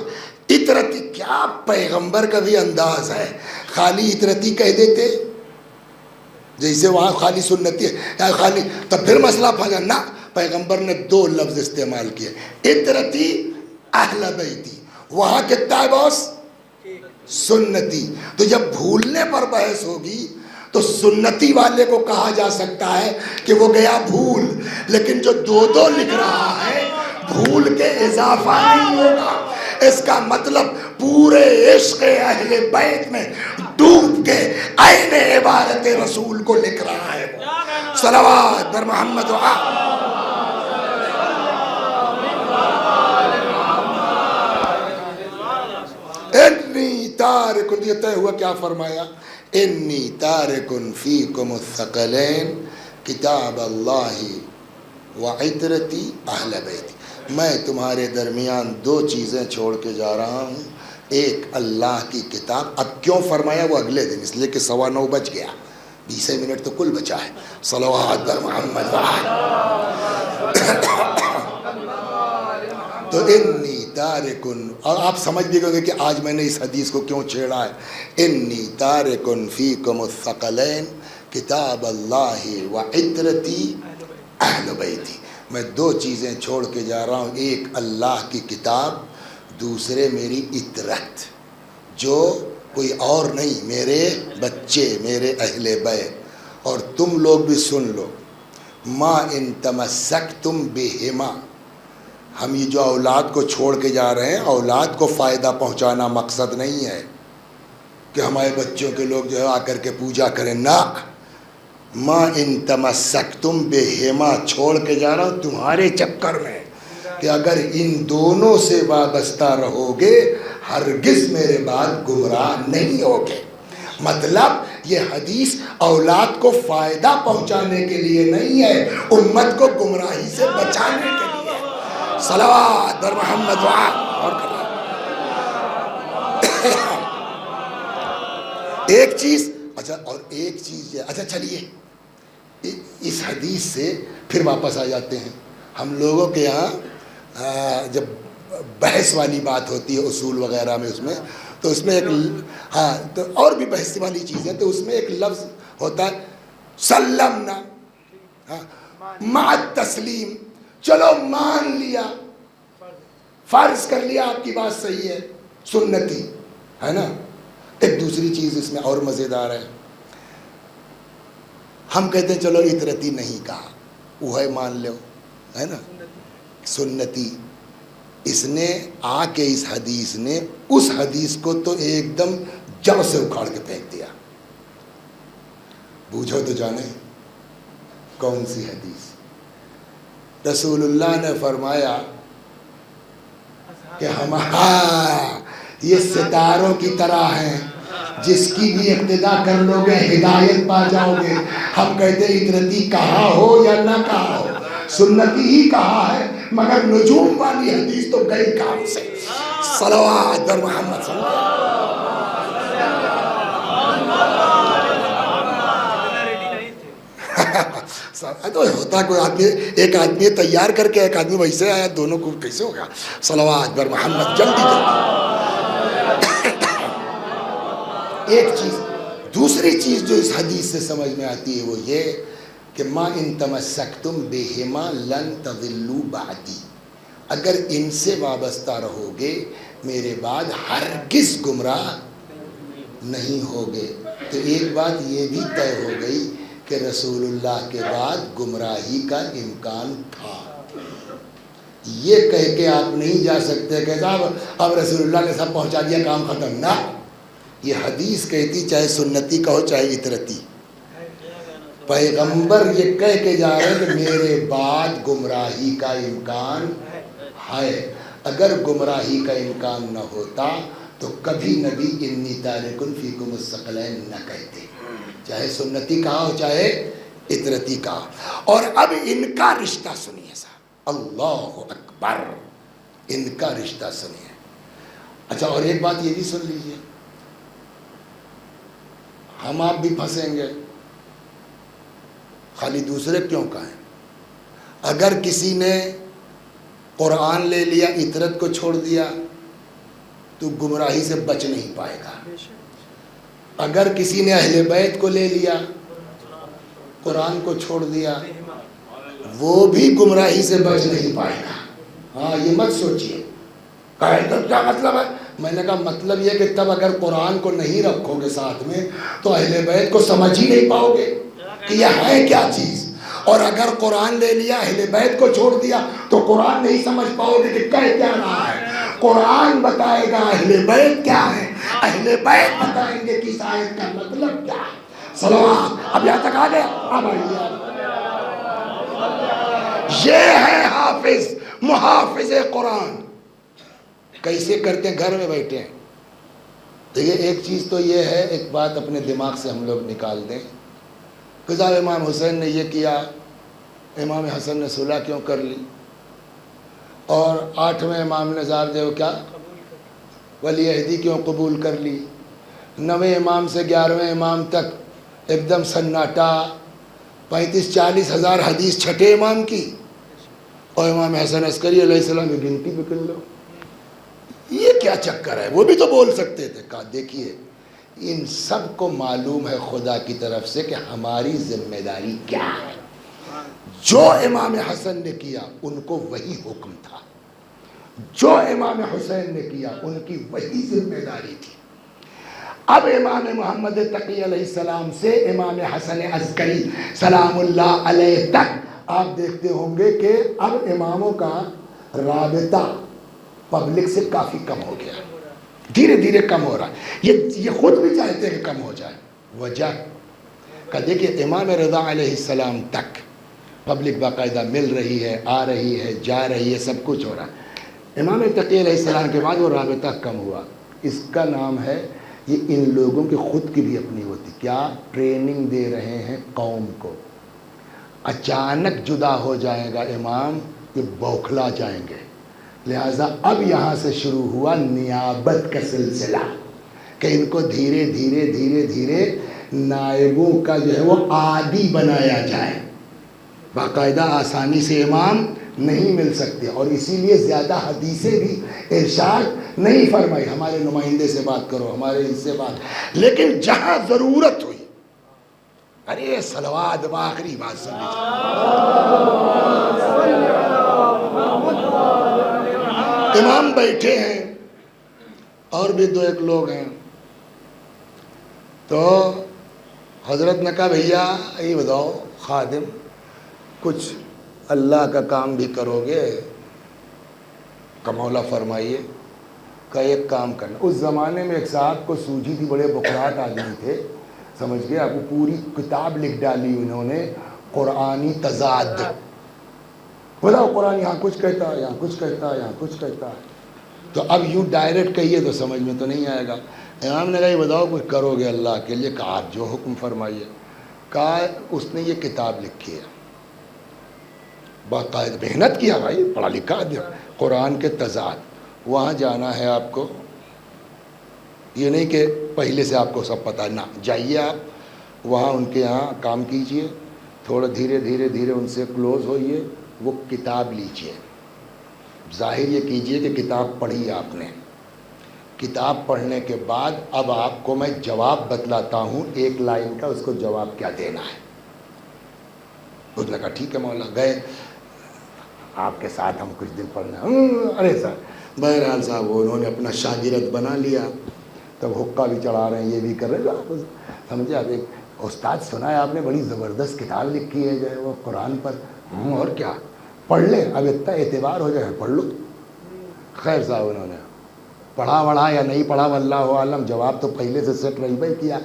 اطرتی کیا پیغمبر کا بھی انداز ہے، خالی اطرتی کہہ دیتے، جیسے وہاں خالی سنتی ہے خالی، تب پھر مسئلہ پھنسا. نہ، پیغمبر نے 2 لفظ استعمال کیے، اطرتی اہل بیتی. وہاں کتنا ہے باس؟ سنتی. تو جب بھولنے پر بحث ہوگی تو سنتی والے کو کہا جا سکتا ہے کہ وہ گیا بھول، لیکن جو 2 لکھ رہا ہے بھول کے اضافہ نہیں ہوگا. اس کا مطلب پورے عشق اہل بیت میں ڈوب کے عین عبادت رسول کو لکھ رہا ہے. صلوات بر محمد و انی تارکن، یہ طے ہوا کیا فرمایا؟ انی تارکن فیکم الثقلین کتاب اللہ وعطرتی اہل بیتی، میں تمہارے درمیان دو چیزیں چھوڑ کے جا رہا ہوں، ایک اللہ کی کتاب. اب کیوں فرمایا وہ اگلے دن؟ اس لیے کہ 9:15 بج گیا، 20 منٹ تو کل بچا ہے. صلوات بر محمد. تو انی تارکن، اور آپ سمجھ بھی گئے کہ آج میں نے اس حدیث کو کیوں چھیڑا ہے. انی تارکن فیکم الثقلین کتاب اللہ وعطرتی اہل بیتی، میں دو چیزیں چھوڑ کے جا رہا ہوں، ایک اللہ کی کتاب، دوسرے میری عطرت، جو کوئی اور نہیں، میرے بچے، میرے اہل بیت. اور تم لوگ بھی سن لو، ما ان تمسکتم بہما، ہم یہ جو اولاد کو چھوڑ کے جا رہے ہیں، اولاد کو فائدہ پہنچانا مقصد نہیں ہے کہ ہمارے بچوں کے لوگ جو ہے آ کر کے پوجا کریں، نہ. ما ان تمسکتم بہما، چھوڑ کے جا رہا ہوں تمہارے چکر میں کہ اگر ان دونوں سے وابستہ رہو گے ہرگز میرے بعد گمراہ نہیں ہوگے. مطلب یہ حدیث اولاد کو فائدہ پہنچانے کے لیے نہیں ہے، امت کو گمراہی سے بچانے کے لیے. صلوات بر محمد. ایک چیز، اچھا، اور ایک چیز یہ، اچھا چلیے اس حدیث سے پھر واپس آ جاتے ہیں. ہم لوگوں کے یہاں جب بحث والی بات ہوتی ہے اصول وغیرہ میں، اس میں تو اس میں ایک ہاں تو اور بھی بحث والی چیزیں، تو اس میں ایک لفظ ہوتا ہے سلمنا، مع التسلیم، چلو مان لیا، فرض کر لیا آپ کی بات صحیح ہے، سنتی ہے نا. ایک دوسری چیز اس میں اور مزیدار ہے، ہم کہتے ہیں چلو عطرتی نہیں کہا، وہ ہے مان لو، ہے نا، سنتی. اس نے آ کے اس حدیث نے اس حدیث کو تو ایک دم جڑ سے اکھاڑ کے پھینک دیا. بوجھو تو جانے کون سی حدیث؟ رسول اللہ نے فرمایا کہ ہم یہ ستاروں کی طرح ہیں، جس کی بھی اقتدا کر لو گے ہدایت پا جاؤ گے. ہم کہتے ہیں عطرتی کہا ہو یا نہ کہا ہو، سنتی ہی کہا ہے، مگر نجوم والی حدیث تو گئی کام سے. صلوات بر محمد صلی اللہ علیہ وسلم. تو ہوتا کوئی آدمی، ایک آدمی تیار کر کے ایک آدمی ویسے آیا، دونوں کو کیسے ہو گیا؟ صلوات بر محمد. جلدی ایک چیز. دوسری چیز جو اس حدیث سے سمجھ میں آتی ہے وہ یہ کہ ما ان تمسکتم بہما لن تضلوا بعدی، اگر ان سے وابستہ رہو گے میرے بعد ہرگز گمراہ نہیں ہوگے. تو ایک بات یہ بھی طے ہو گئی کہ رسول اللہ کے بعد گمراہی کا امکان تھا. یہ کہہ کے آپ نہیں جا سکتے کہ صاحب اب رسول اللہ نے سب پہنچا دیا، کام ختم. نہ، یہ حدیث کہتی، چاہے سنتی کہو چاہے عطرتی، پیغمبر یہ کہہ کے جا رہے ہیں کہ میرے بعد گمراہی کا امکان ہے. اگر گمراہی کا امکان نہ ہوتا تو کبھی نبی انی تارکن فیکم الثقلین نہ کہتے، چاہے سنتی کہا ہو چاہے عطرتی کہا. اور اب ان کا رشتہ سنیے صاحب، اللہ اکبر، ان کا رشتہ سنیے. اچھا، اور ایک بات یہ بھی سن لیجئے، ہم آپ بھی پھنسیں گے، خالی دوسرے کیوں کہیں. اگر کسی نے قرآن لے لیا، عطرت کو چھوڑ دیا تو گمراہی سے بچ نہیں پائے گا. اگر کسی نے اہل بیت کو لے لیا، قرآن کو چھوڑ دیا، وہ بھی گمراہی سے بچ نہیں پائے گا. ہاں، یہ مت سوچئے کیا مطلب ہے. میں نے کہا مطلب یہ کہ تب اگر قرآن کو نہیں رکھو گے ساتھ میں تو اہل بیت کو سمجھ ہی نہیں پاؤ گے کہ یہ ہے کیا چیز. اور اگر قرآن لے لیا، اہل بیت کو چھوڑ دیا تو قرآن نہیں سمجھ پاؤ گے کہ کہہ کیا رہا ہے. قرآن بتائے گا اہل بیت کیا ہے، اہل بیت بتائیں گے کہ اس آیت کا مطلب کیا ہے۔ صلوات، اب یہاں تک آ گیا، اب آئیے، یہ ہے حافظ، محافظ قرآن۔ کیسے کرتے ہیں؟ گھر میں بیٹھے ہیں۔ دیکھیے ایک چیز تو یہ ہے، ایک بات اپنے دماغ سے ہم لوگ نکال دیں کہ صاحب امام حسین نے یہ کیا، امام حسن نے صلح کیوں کر لی، اور 8ویں امام نے صاحب جو کیا ولی عہدی کیوں قبول کر لی، 9ویں امام سے 11ویں امام تک ایک دم سناٹا، 35-40 ہزار حدیث چھٹے امام کی، اور امام حسن عسکری علیہ السلام کی گنتی بھی کر لو۔ یہ کیا چکر ہے؟ وہ بھی تو بول سکتے تھے۔ کہا دیکھیے ان سب کو معلوم ہے خدا کی طرف سے کہ ہماری ذمہ داری کیا ہے۔ جو امام حسن نے کیا ان کو وہی حکم تھا، جو امام حسین نے کیا ان کی وہی ذمہ داری تھی۔ اب امام محمد تقی علیہ السلام سے امام حسن عسکری سلام اللہ علیہ تک آپ دیکھتے ہوں گے کہ اب اماموں کا رابطہ پبلک سے کافی کم ہو گیا، دھیرے دھیرے کم ہو رہا ہے۔ یہ خود بھی چاہتے ہیں کہ کم ہو جائے۔ وجہ کہ دیکھیے امام رضا علیہ السلام تک پبلک باقاعدہ مل رہی ہے، آ رہی ہے، جا رہی ہے، سب کچھ ہو رہا ہے۔ امام تقی علیہ السلام کے بعد وہ رابطہ کم ہوا۔ اس کا نام ہے، یہ ان لوگوں کی خود کی بھی اپنی ہوتی، کیا ٹریننگ دے رہے ہیں قوم کو۔ اچانک جدا ہو جائے گا امام، یہ بوکھلا جائیں گے، لہٰذا اب یہاں سے شروع ہوا نیابت کا سلسلہ کہ ان کو دھیرے دھیرے دھیرے دھیرے نائبوں کا جو ہے وہ عادی بنایا جائے۔ باقاعدہ آسانی سے امام نہیں مل سکتے، اور اسی لیے زیادہ حدیثیں بھی ارشاد نہیں فرمائی، ہمارے نمائندے سے بات کرو، ہمارے ان سے بات، لیکن جہاں ضرورت ہوئی، ارے صلوات، آخری بات سن لیجیے، امام بیٹھے ہیں اور بھی 2-1 لوگ ہیں، تو حضرت نے کہا بھیا یہ بتاؤ خادم کچھ اللہ کا کام بھی کرو گے، کا مولا فرمائیے۔ کہ ایک کام کرنا، اس زمانے میں ایک صاحب کو سوجی تھی، بڑے بکراٹ آدمی تھے، سمجھ گئے، آپ کو پوری کتاب لکھ ڈالی انہوں نے، قرآنی تضاد۔ بتاؤ قرآن یہاں کچھ کہتا ہے، یہاں کچھ کہتا ہے، یہاں کچھ کہتا ہے، تو اب یوں ڈائریکٹ کہیے تو سمجھ میں تو نہیں آئے گا۔ امام نے کہا یہ بتاؤ کچھ کرو گے اللہ کے لیے؟ کہا آپ جو حکم فرمائیے۔ کہا اس نے یہ کتاب لکھی ہے، باقاعدہ محنت کیا بھائی، پڑھا لکھا آدمی، قرآن کے تضاد، وہاں جانا ہے آپ کو، یہ نہیں کہ پہلے سے آپ کو سب پتہ، نہ، جائیے آپ وہاں ان کے یہاں کام کیجئے، تھوڑا دھیرے دھیرے دھیرے ان سے کلوز ہوئیے، وہ کتاب لیجئے، ظاہر یہ کیجئے کہ کتاب پڑھی آپ نے، کتاب پڑھنے کے بعد اب آپ کو میں جواب بتلاتا ہوں 1 لائن کا، اس کو جواب کیا دینا ہے۔ اس نے کہا ٹھیک ہے مولا، گئے آپ کے ساتھ ہم کچھ دن پڑھنا، ارے سر بہرحال صاحب انہوں نے اپنا شاگرد بنا لیا، تب حقہ بھی چڑھا رہے ہیں، یہ بھی کر رہے ہیں، آپ سمجھے، آپ ایک استاد سنا ہے آپ نے بڑی زبردست کتاب لکھی ہے جو ہے وہ قرآن پر، اور کیا پڑھ لیں، اب اتنا اعتبار ہو جائے پڑھ لو۔ خیر صاحب انہوں نے پڑھا وڑھا یا نہیں پڑھا واللہ عالم، جواب تو پہلے سے سیٹ رہی بھائی کیا،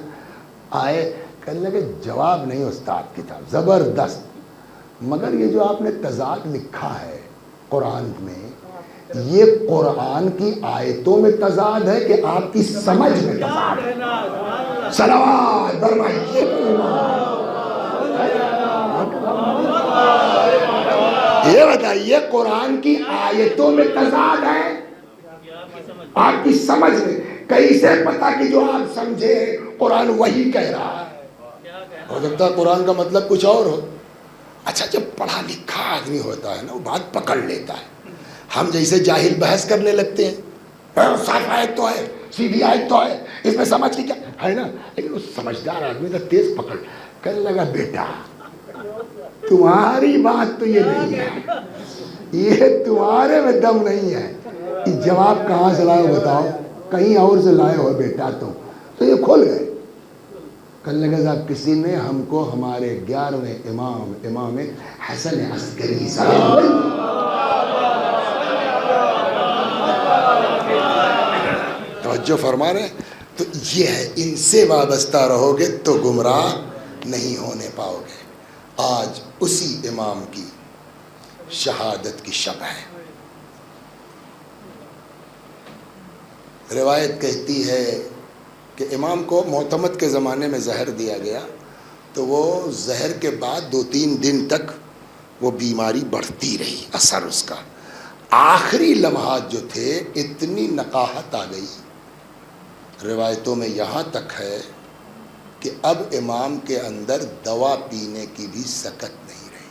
آئے کہنے لگے جواب نہیں استاد کتاب زبردست، مگر یہ جو آپ نے تضاد لکھا ہے قرآن میں، یہ قرآن کی آیتوں میں تضاد ہے کہ آپ کی سمجھ میں تضاد ہے؟ صلوات فرمائیے، یہ بتائیے قرآن کی آیتوں میں تضاد ہے آپ کی سمجھ میں؟ کیسے پتا کہ جو آپ سمجھے قرآن وہی کہہ رہا ہے؟ ہو سکتا ہے قرآن کا مطلب کچھ اور ہو۔ اچھا جب پڑھا لکھا آدمی ہوتا ہے نا وہ بات پکڑ لیتا ہے، ہم جیسے جاہل بحث کرنے لگتے ہیں، صاف آیت تو ہے، سیدھی آیت تو ہے، اس میں سمجھ کی کیا ہے نا، لیکن اس سمجھدار آدمی کا تیز پکڑ کہنے لگا بیٹا تمہاری بات تو یہ نہیں ہے، یہ تمہارے میں دم نہیں ہے، یہ جواب کہاں سے لائے ہو بتاؤ، کہیں اور سے لائے ہو بیٹا تم، تو یہ کھول گئے۔ کہنے لگا صاحب کسی نے ہم کو ہمارے 11ویں امام حسن عسکری توجہ فرما رہے ہیں؟ تو یہ ہے، ان سے وابستہ رہو گے تو گمراہ نہیں ہونے پاؤ گے۔ آج اسی امام کی شہادت کی شب ہے۔ روایت کہتی ہے کہ امام کو معتمد کے زمانے میں زہر دیا گیا، تو وہ زہر کے بعد 2-3 دن تک وہ بیماری بڑھتی رہی، اثر اس کا۔ آخری لمحات جو تھے اتنی نقاہت آ گئی، روایتوں میں یہاں تک ہے کہ اب امام کے اندر دوا پینے کی بھی سکت نہیں رہی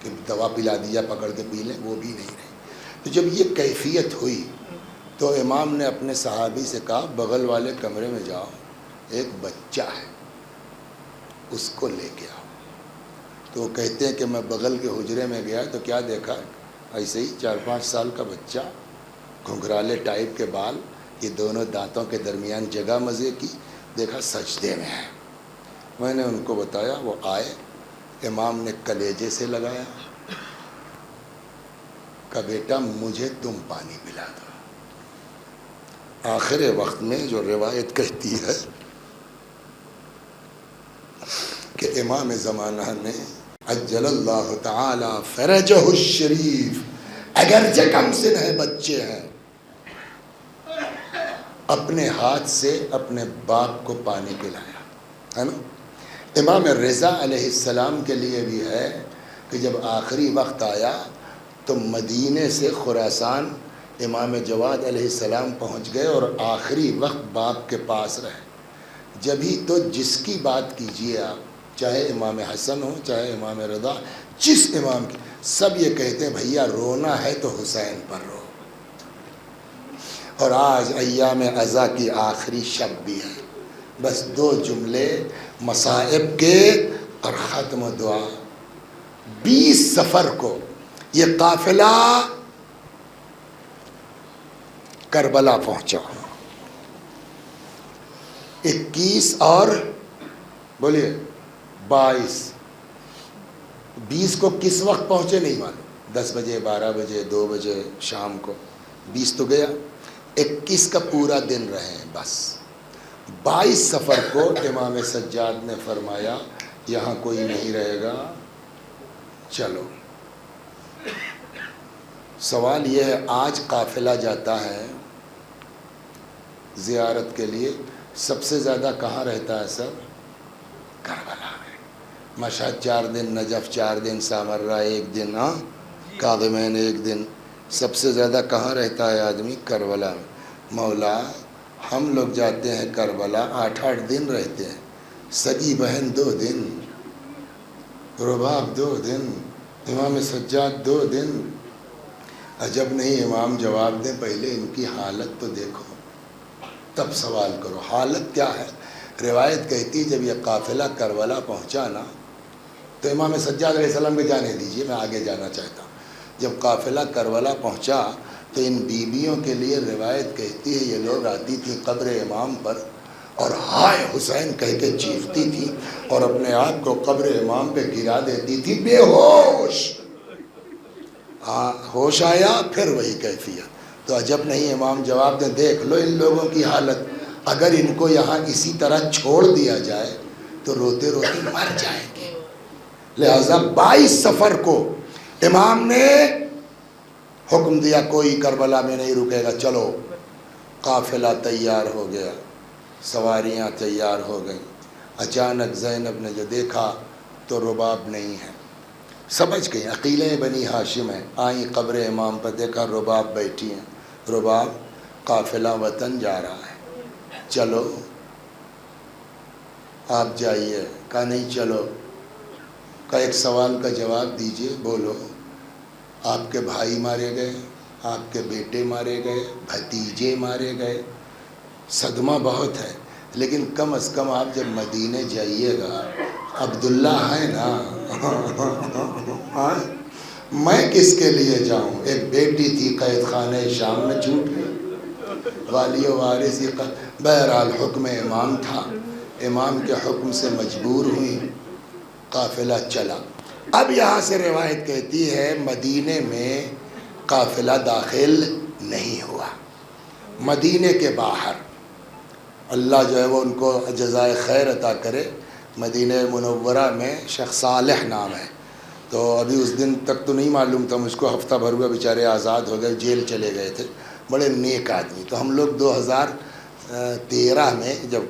کہ دوا پلا دیا پکڑ کے پی لیں، وہ بھی نہیں رہی۔ تو جب یہ کیفیت ہوئی تو امام نے اپنے صحابی سے کہا بغل والے کمرے میں جاؤ، ایک بچہ ہے، اس کو لے کے آؤ۔ تو وہ کہتے ہیں کہ میں بغل کے حجرے میں گیا تو کیا دیکھا، ایسے ہی 4-5 سال کا بچہ، گھنگھرالے ٹائپ کے بال، یہ دونوں دانتوں کے درمیان جگہ مزے کی، دیکھا سجدے میں ہے۔ میں نے ان کو بتایا، وہ آئے، امام نے کلیجے سے لگایا، کہا بیٹا مجھے تم پانی پلا دو۔ آخر وقت میں جو روایت کہتی ہے کہ امام زمانہ نے عجل اللہ تعالی فرجہ الشریف، اگرچہ کم سن ہے، بچے ہیں، اپنے ہاتھ سے اپنے باپ کو پانی پلایا، ہے نا۔ امام رضا علیہ السلام کے لیے بھی ہے کہ جب آخری وقت آیا تو مدینے سے خراسان امام جواد علیہ السلام پہنچ گئے اور آخری وقت باپ کے پاس رہے۔ جبھی تو جس کی بات کیجئے آپ، چاہے امام حسن ہو چاہے امام رضا، جس امام کی، سب یہ کہتے ہیں بھیا رونا ہے تو حسین پر رو۔ اور آج ایام عزا کی آخری شب بھی ہے، بس 2 جملے مصائب کے اور ختم دعا۔ 20 سفر کو یہ قافلہ کربلا پہنچا، 21 اور بولیے 22، 20 کو کس وقت پہنچے نہیں معلوم، 10 بجے 12 بجے 2 بجے شام کو، 20 تو گیا، 21 کا پورا دن رہے ہیں بس۔ 22 سفر کو امام سجاد نے فرمایا یہاں کوئی نہیں رہے گا، چلو۔ سوال یہ ہے، آج قافلہ جاتا ہے زیارت کے لیے، سب سے زیادہ کہاں رہتا ہے سر؟ کربلا میں۔ مشہد 4 دن، نجف 4 دن، سامرہ 1 دن، کاظمین 1 دن، سب سے زیادہ کہاں رہتا ہے آدمی؟ کربلا میں۔ مولا ہم لوگ جاتے ہیں کربلا 8-8 دن رہتے ہیں، سگی بہن 2 دن، رباب 2 دن، امام سجاد 2 دن۔ عجب نہیں امام جواب دیں، پہلے ان کی حالت تو دیکھو تب سوال کرو۔ حالت کیا ہے؟ روایت کہتی جب یہ قافلہ کربلا پہنچا نا تو امام سجاد علیہ السلام کے جانے دیجئے، میں آگے جانا چاہتا ہوں۔ جب قافلہ کربلا پہنچا تو ان بیویوں کے لیے روایت کہتی ہے یہ لوگ آتی تھیں قبر امام پر اور ہائے حسین کہہ کے چیختی تھی اور اپنے آپ کو قبر امام پہ گرا دیتی تھی بے ہوش۔ ہوش آیا پھر وہی کیفیت۔ تو عجب نہیں امام جواب دیں، دیکھ لو ان لوگوں کی حالت، اگر ان کو یہاں اسی طرح چھوڑ دیا جائے تو روتے روتے مر جائیں گے۔ لہذا 22 سفر کو امام نے حکم دیا کوئی کربلا میں نہیں رکے گا، چلو۔ قافلہ تیار ہو گیا، سواریاں تیار ہو گئیں۔ اچانک زینب نے جو دیکھا تو رباب نہیں ہے، سمجھ گئی عقیلہ بنی ہاشم ہے، آئیں قبر امام پر، دیکھا رباب بیٹھی ہیں۔ رباب قافلہ وطن جا رہا ہے، چلو آپ جائیے۔ کہا نہیں چلو۔ کہا ایک سوال کا جواب دیجئے، بولو۔ آپ کے بھائی مارے گئے، آپ کے بیٹے مارے گئے، بھتیجے مارے گئے، صدمہ بہت ہے، لیکن کم از کم آپ جب مدینے جائیے گا، عبداللہ ہے نا، میں کس کے لیے جاؤں؟ ایک بیٹی تھی قید خانہ شام میں چھوٹ گئی، والی و وارثی بہرحال حکم امام تھا، امام کے حکم سے مجبور ہوئی، قافلہ چلا۔ اب یہاں سے روایت کہتی ہے مدینے میں قافلہ داخل نہیں ہوا، مدینے کے باہر اللہ جو ہے وہ ان کو جزائے خیر عطا کرے، مدینہ منورہ میں شیخ صالح نام ہے، تو ابھی اس دن تک تو نہیں معلوم تھا مجھ کو، ہفتہ بھر ہوا بیچارے آزاد ہو گئے، جیل چلے گئے تھے، بڑے نیک آدمی۔ تو ہم لوگ 2013 میں جب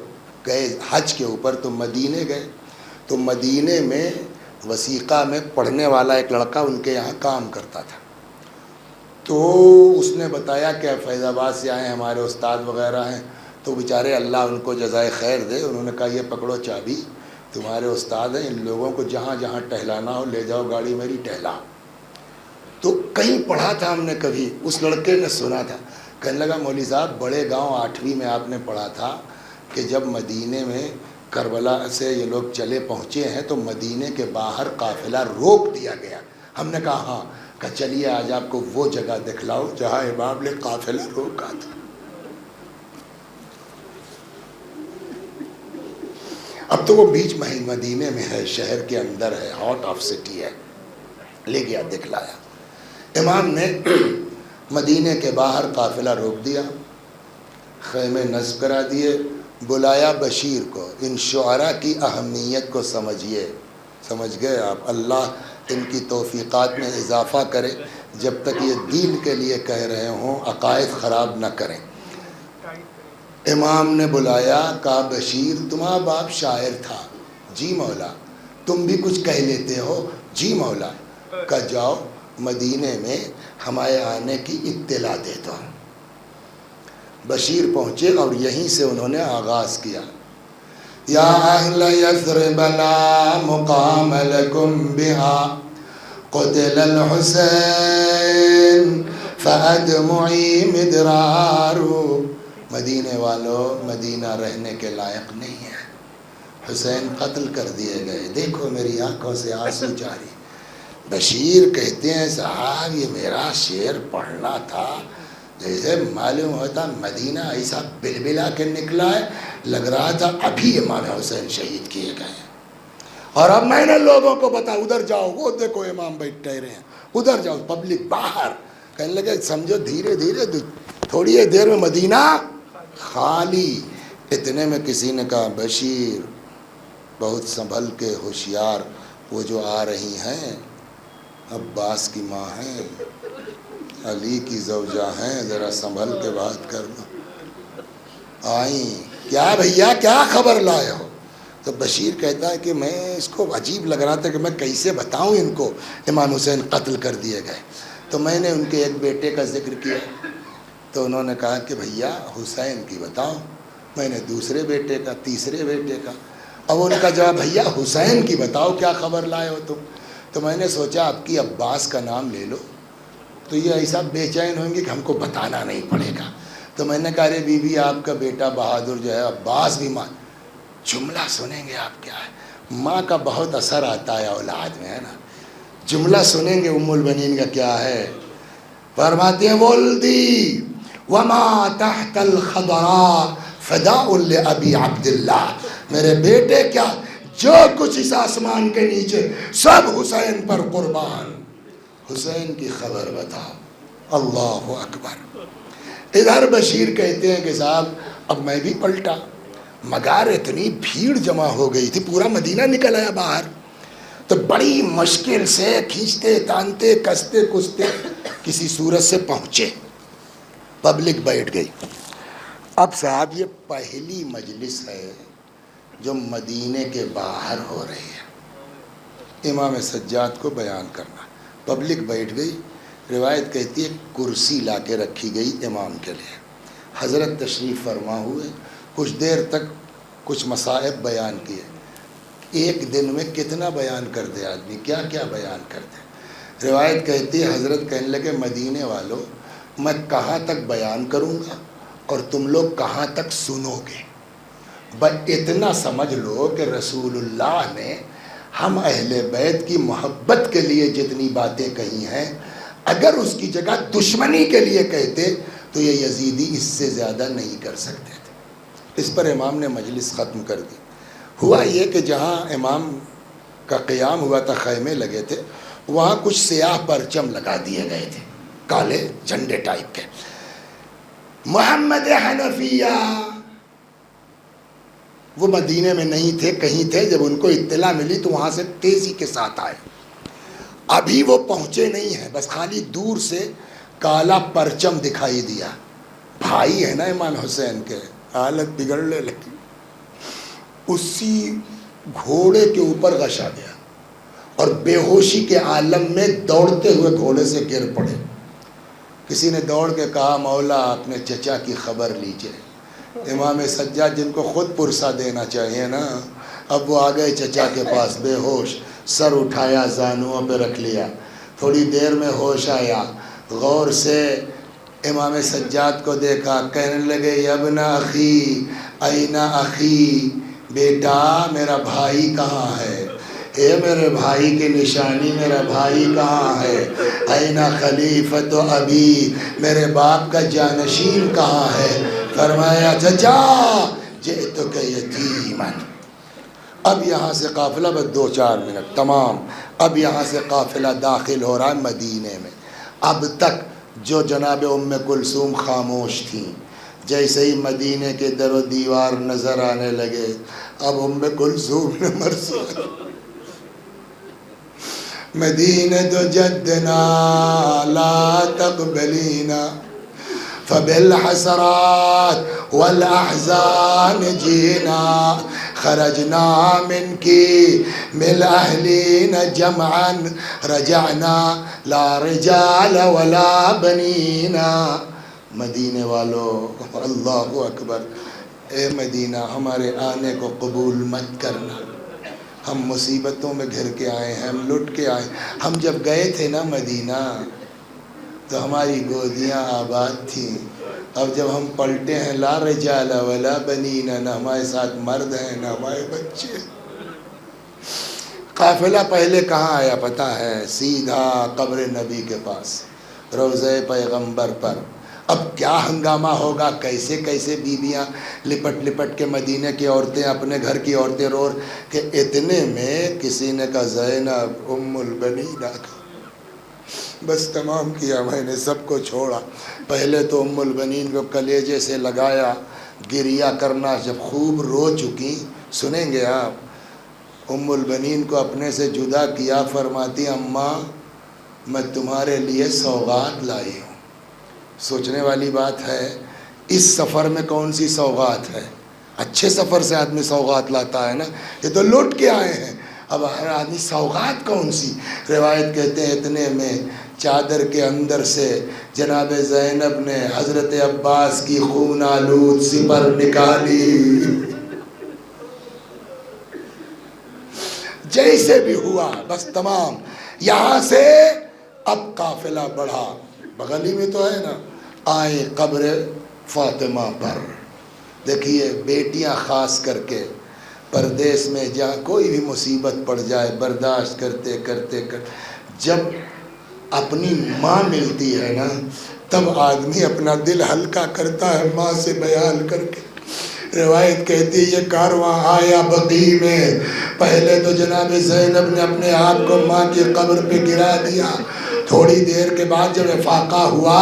گئے حج کے اوپر تو مدینے گئے، تو مدینے میں وثیقہ میں پڑھنے والا ایک لڑکا ان کے یہاں کام کرتا تھا، تو اس نے بتایا کہ فیض آباد سے آئے ہیں، ہمارے استاد وغیرہ ہیں، تو بیچارے اللہ ان کو جزائے خیر دے، انہوں نے کہا یہ پکڑو چابی، تمہارے استاد ہیں، ان لوگوں کو جہاں جہاں ٹہلانا ہو لے جاؤ گاڑی میری ٹہلا۔ تو کہیں پڑھا تھا ہم نے، کبھی اس لڑکے نے سنا تھا، کہنے لگا مولوی صاحب بڑے گاؤں 8ویں میں آپ نے پڑھا تھا کہ جب مدینے میں کربلا سے یہ لوگ چلے پہنچے ہیں تو مدینے کے باہر قافلہ روک دیا گیا۔ ہم نے کہا ہاں، کہ چلیے آج آپ کو وہ جگہ دکھلاؤ جہاں امام نے قافلہ روکا تھا۔ اب تو وہ بیچ مدینے میں ہے، شہر کے اندر ہے، ہارٹ آف سٹی ہے، لے گیا دکھلایا۔ امام نے مدینے کے باہر قافلہ روک دیا، خیمے نصب کرا دیے، بلایا بشیر کو، ان شعراء کی اہمیت کو سمجھیے، سمجھ گئے آپ؟ اللہ ان کی توفیقات میں اضافہ کرے، جب تک یہ دین کے لیے کہہ رہے ہوں عقائد خراب نہ کریں۔ امام نے بلایا، کہا بشیر تمہارا باپ شاعر تھا، جی مولا۔ تم بھی کچھ کہہ لیتے ہو، جی مولا۔ کہ جاؤ مدینے میں ہمارے آنے کی اطلاع دے دو۔ بشیر پہنچے اور یہیں سے انہوں نے آغاز کیا، یا اہل یثرب لا مقام لکم بہا قتل الحسین فادمعی مدرار۔ مدینے والوں، مدینہ رہنے کے لائق نہیں ہے، حسین قتل کر دیے گئے، دیکھو میری آنکھوں سے آنسو جاری۔ بشیر کہتے ہیں صاحب یہ میرا شعر پڑھنا تھا، جیسے معلوم ہوتا مدینہ ایسا بلبلا کے نکلا ہے، لگ رہا تھا ابھی امام حسین شہید کیے گئے ہیں۔ اور اب میں نے لوگوں کو بتا ادھر جاؤ، وہ دیکھو امام بیٹھے رہے ہیں، ادھر جاؤ، پبلک باہر۔ کہنے لگے سمجھو دھیرے دھیرے تھوڑی دیر میں مدینہ خالی۔ اتنے میں کسی نے کہا بشیر بہت سنبھل کے، ہوشیار، وہ جو آ رہی ہیں عباس کی ماں ہیں، علی کی زوجہ ہیں، ذرا سنبھل کے بات کرنا۔ آئیں، کیا بھیا کیا خبر لائے ہو؟ تو بشیر کہتا ہے کہ میں اس کو عجیب لگ رہا تھا کہ میں کیسے بتاؤں ان کو امام حسین قتل کر دیے گئے، تو میں نے ان کے ایک بیٹے کا ذکر کیا، تو انہوں نے کہا کہ بھیا حسین کی بتاؤ، میں نے دوسرے بیٹے کا، تیسرے بیٹے کا، اب ان کا جواب بھیا حسین کی بتاؤ کیا خبر لائے ہو تم؟ تو میں نے سوچا آپ کی عباس کا نام لے لو تو یہ ایسا بے چین ہوں گے کہ ہم کو بتانا نہیں پڑے گا، تو میں نے کہا ارے بی بی آپ کا بیٹا بہادر جو ہے عباس بھی ماں، جملہ سنیں گے آپ کیا ہے، ماں کا بہت اثر آتا ہے اولاد میں، ہے نا، جملہ سنیں گے ام البنین کا کیا ہے، فرماتے ہیں ولدی وما تحت الخضراء فداء لأبی عبداللہ، میرے بیٹے کیا جو کچھ اس آسمان کے نیچے سب حسین پر قربان، حسین کی خبر بتاؤ۔ اللہ اکبر۔ ادھر بشیر کہتے ہیں کہ صاحب اب میں بھی پلٹا، مگر اتنی بھیڑ جمع ہو گئی تھی، پورا مدینہ نکل آیا باہر، تو بڑی مشکل سے کھینچتے تانتے کستے کستے کسی صورت سے پہنچے، پبلک بیٹھ گئی۔ اب صاحب یہ پہلی مجلس ہے جو مدینے کے باہر ہو رہی ہے، امام سجاد کو بیان کرنا، پبلک بیٹھ گئی، روایت کہتی ہے کرسی لا کے رکھی گئی امام کے لیے، حضرت تشریف فرما ہوئے، کچھ دیر تک کچھ مصائب بیان کیے، ایک دن میں کتنا بیان کر دے آدمی، کیا کیا بیان کر دے۔ روایت کہتی ہے حضرت کہنے لگے مدینے والوں میں کہاں تک بیان کروں گا اور تم لوگ کہاں تک سنو گے، بس اتنا سمجھ لو کہ رسول اللہ نے ہم اہل بیت کی محبت کے لیے جتنی باتیں کہی ہیں، اگر اس کی جگہ دشمنی کے لیے کہتے تو یہ یزیدی اس سے زیادہ نہیں کر سکتے تھے۔ اس پر امام نے مجلس ختم کر دی۔ ہوا یہ کہ جہاں امام کا قیام ہوا تھا، خیمے لگے تھے، وہاں کچھ سیاہ پرچم لگا دیے گئے تھے، کالے جھنڈے ٹائپ کے۔ محمد حنفیہ وہ مدینے میں نہیں تھے، کہیں تھے، جب ان کو اطلاع ملی تو وہاں سے تیزی کے ساتھ آئے. ابھی وہ پہنچے نہیں ہیں، بس خالی دور سے کالا پرچم دکھائی دیا. بھائی ہے نا امام حسین کے، حالت بگڑنے لگی. اسی گھوڑے کے اوپر غشا گیا اور بے ہوشی کے عالم میں دوڑتے ہوئے گھوڑے سے گر پڑے. کسی نے دوڑ کے کہا مولا اپنے چچا کی خبر لیجئے. امام سجاد جن کو خود پرسہ دینا چاہیے نا، اب وہ آ گئے چچا کے پاس بے ہوش، سر اٹھایا زانوؤں پہ رکھ لیا. تھوڑی دیر میں ہوش آیا، غور سے امام سجاد کو دیکھا، کہنے لگے یابن اخی اینا اخی، بیٹا میرا بھائی کہاں ہے؟ اے میرے بھائی کی نشانی، میرا بھائی کہاں ہے؟ اینا خلیفۃ ابی، میرے باپ کا جانشین کہاں ہے؟ فرمایا چچا جئتک یتیما. اب یہاں سے قافلہ بس 2-4 منٹ تمام. اب یہاں سے قافلہ داخل ہو رہا ہے مدینے میں. اب تک جو جناب ام کلثوم خاموش تھیں، جیسے ہی مدینے کے در و دیوار نظر آنے لگے، اب ام کلثوم نے مرثیہ مدینہ جدنا لا تقبلینا فبالحسرات والاحزان جینا خرجنا منك من اهلنا جمعا رجعنا لا رجال ولا بنینا. مدینے والو اللہ اکبر. اے مدینہ ہمارے آنے کو قبول مت کرنا، ہم مصیبتوں میں گھر کے آئے ہیں، ہم لٹ کے آئے. ہم جب گئے تھے نا مدینہ تو ہماری گودیاں آباد تھیں. اب جب ہم پلٹے ہیں لا رجال ولا بنین، نہ ہمارے ساتھ مرد ہیں نہ ہمارے بچے. قافلہ پہلے کہاں آیا پتہ ہے؟ سیدھا قبر نبی کے پاس، روضہ پیغمبر پر. اب کیا ہنگامہ ہوگا، کیسے کیسے بیویاں لپٹ لپٹ کے مدینہ کی عورتیں، اپنے گھر کی عورتیں رو کہ اتنے میں کسی نے کہا زینب ام البنین. بس تمام کیا، میں نے سب کو چھوڑا. پہلے تو ام البنین کو کلیجے سے لگایا، گریہ کرنا. جب خوب رو چکی، سنیں گے آپ، ام البنین کو اپنے سے جدا کیا. فرماتی اماں میں تمہارے لیے سوغات لائی ہوں. سوچنے والی بات ہے، اس سفر میں کون سی سوغات ہے؟ اچھے سفر سے آدمی سوغات لاتا ہے نا، یہ تو لوٹ کے آئے ہیں. اب ہر آدمی سوغات کون سی؟ روایت کہتے ہیں اتنے میں چادر کے اندر سے جناب زینب نے حضرت عباس کی خون آلود سپر نکالی. جیسے بھی ہوا بس تمام. یہاں سے اب قافلہ بڑھا، بغل ہی میں تو ہے نا. آئے قبر فاطمہ پر. دیکھیے بیٹیاں خاص کر کے پردیس میں جہاں کوئی بھی مصیبت پڑ جائے برداشت کرتے کرتے جب اپنی ماں ملتی ہے نا تب آدمی اپنا دل ہلکا کرتا ہے ماں سے بیان کر کے. روایت کہتی ہے یہ کارواں آیا بقیع میں، پہلے تو جناب زینب نے اپنے آپ کو ماں کی قبر پہ گرا دیا. تھوڑی دیر کے بعد جب افاقہ ہوا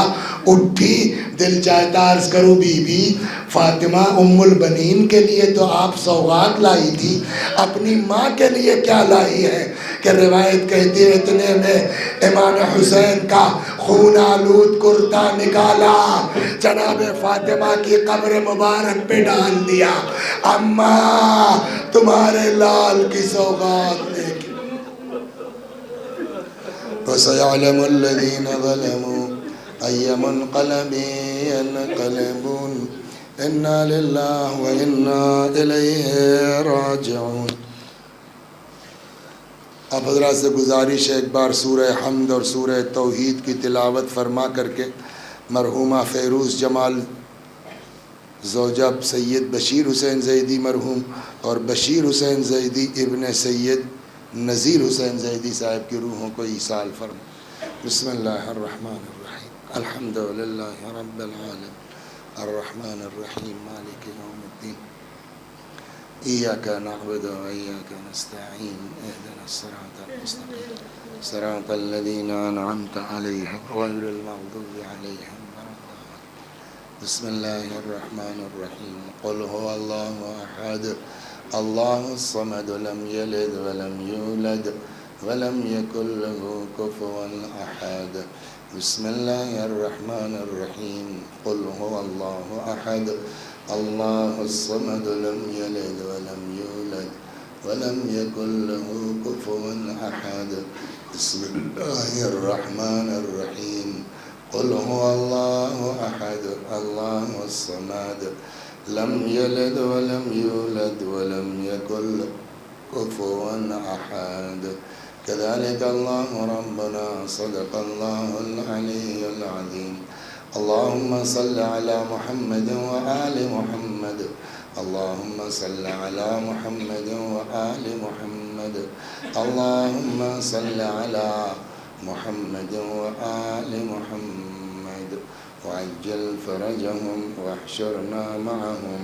اٹھی. دل چاہتا عرض کروں بی بی فاطمہ ام البنین کے لیے تو آپ سوغات لائی تھی، اپنی ماں کے لیے کیا لائی ہے؟ کہ روایت کہتی ہے اتنے میں امام حسین کا خون آلود کرتا نکالا، جناب فاطمہ کی قبر مبارک پہ ڈال دیا. اماں تمہارے لال کی سوغات لے کے. وَسَيَعْلَمُ الَّذِينَ ظَلَمُوا أَيَّ مُنْقَلَبٍ يَنْقَلِبُونَ إِنَّا لِلَّهِ وَإِنَّا إِلَيْهِ راجعون. آپ حضرات سے گزارش ہے ایک بار سورہ حمد اور سورہ توحید کی تلاوت فرما کر کے مرحومہ فیروز جمال زوجہ سید بشیر حسین زیدی مرحوم اور بشیر حسین زیدی ابن سید نذیر حسین زیدی صاحب کی روحوں کو ایصال فرما. بسم اللہ الرحمن الرحیم. الحمد للہ رب العالمین الرحمن الرحیم مالک یوم الدین ایاک نعبد و ایاک نستعین اهدنا الصراط المستقیم صراط الذین انعمت علیہم غیر المغضوب علیہم ولا الضالین. بسم الله الرحمن الرحيم قل هو الله أحد الله الصمد لم يلد ولم يولد ولم يكن له كفوا أحد بسم الله الرحمن الرحيم قل هو الله أحد الله الصمد لم يلد ولم يولد ولم يكن له كفوا أحد بسم الله الرحمن الرحيم قل هو الله أحد الله الصمد لم يلد ولم يولد ولم يكن له كفوا أحد كذلك الله ربنا صدق الله العلي العظيم اللهم صل على محمد وآل محمد اللهم صل على محمد وآل محمد اللهم صل على محمد وآل محمد وعجل فرجهم واحشرنا معهم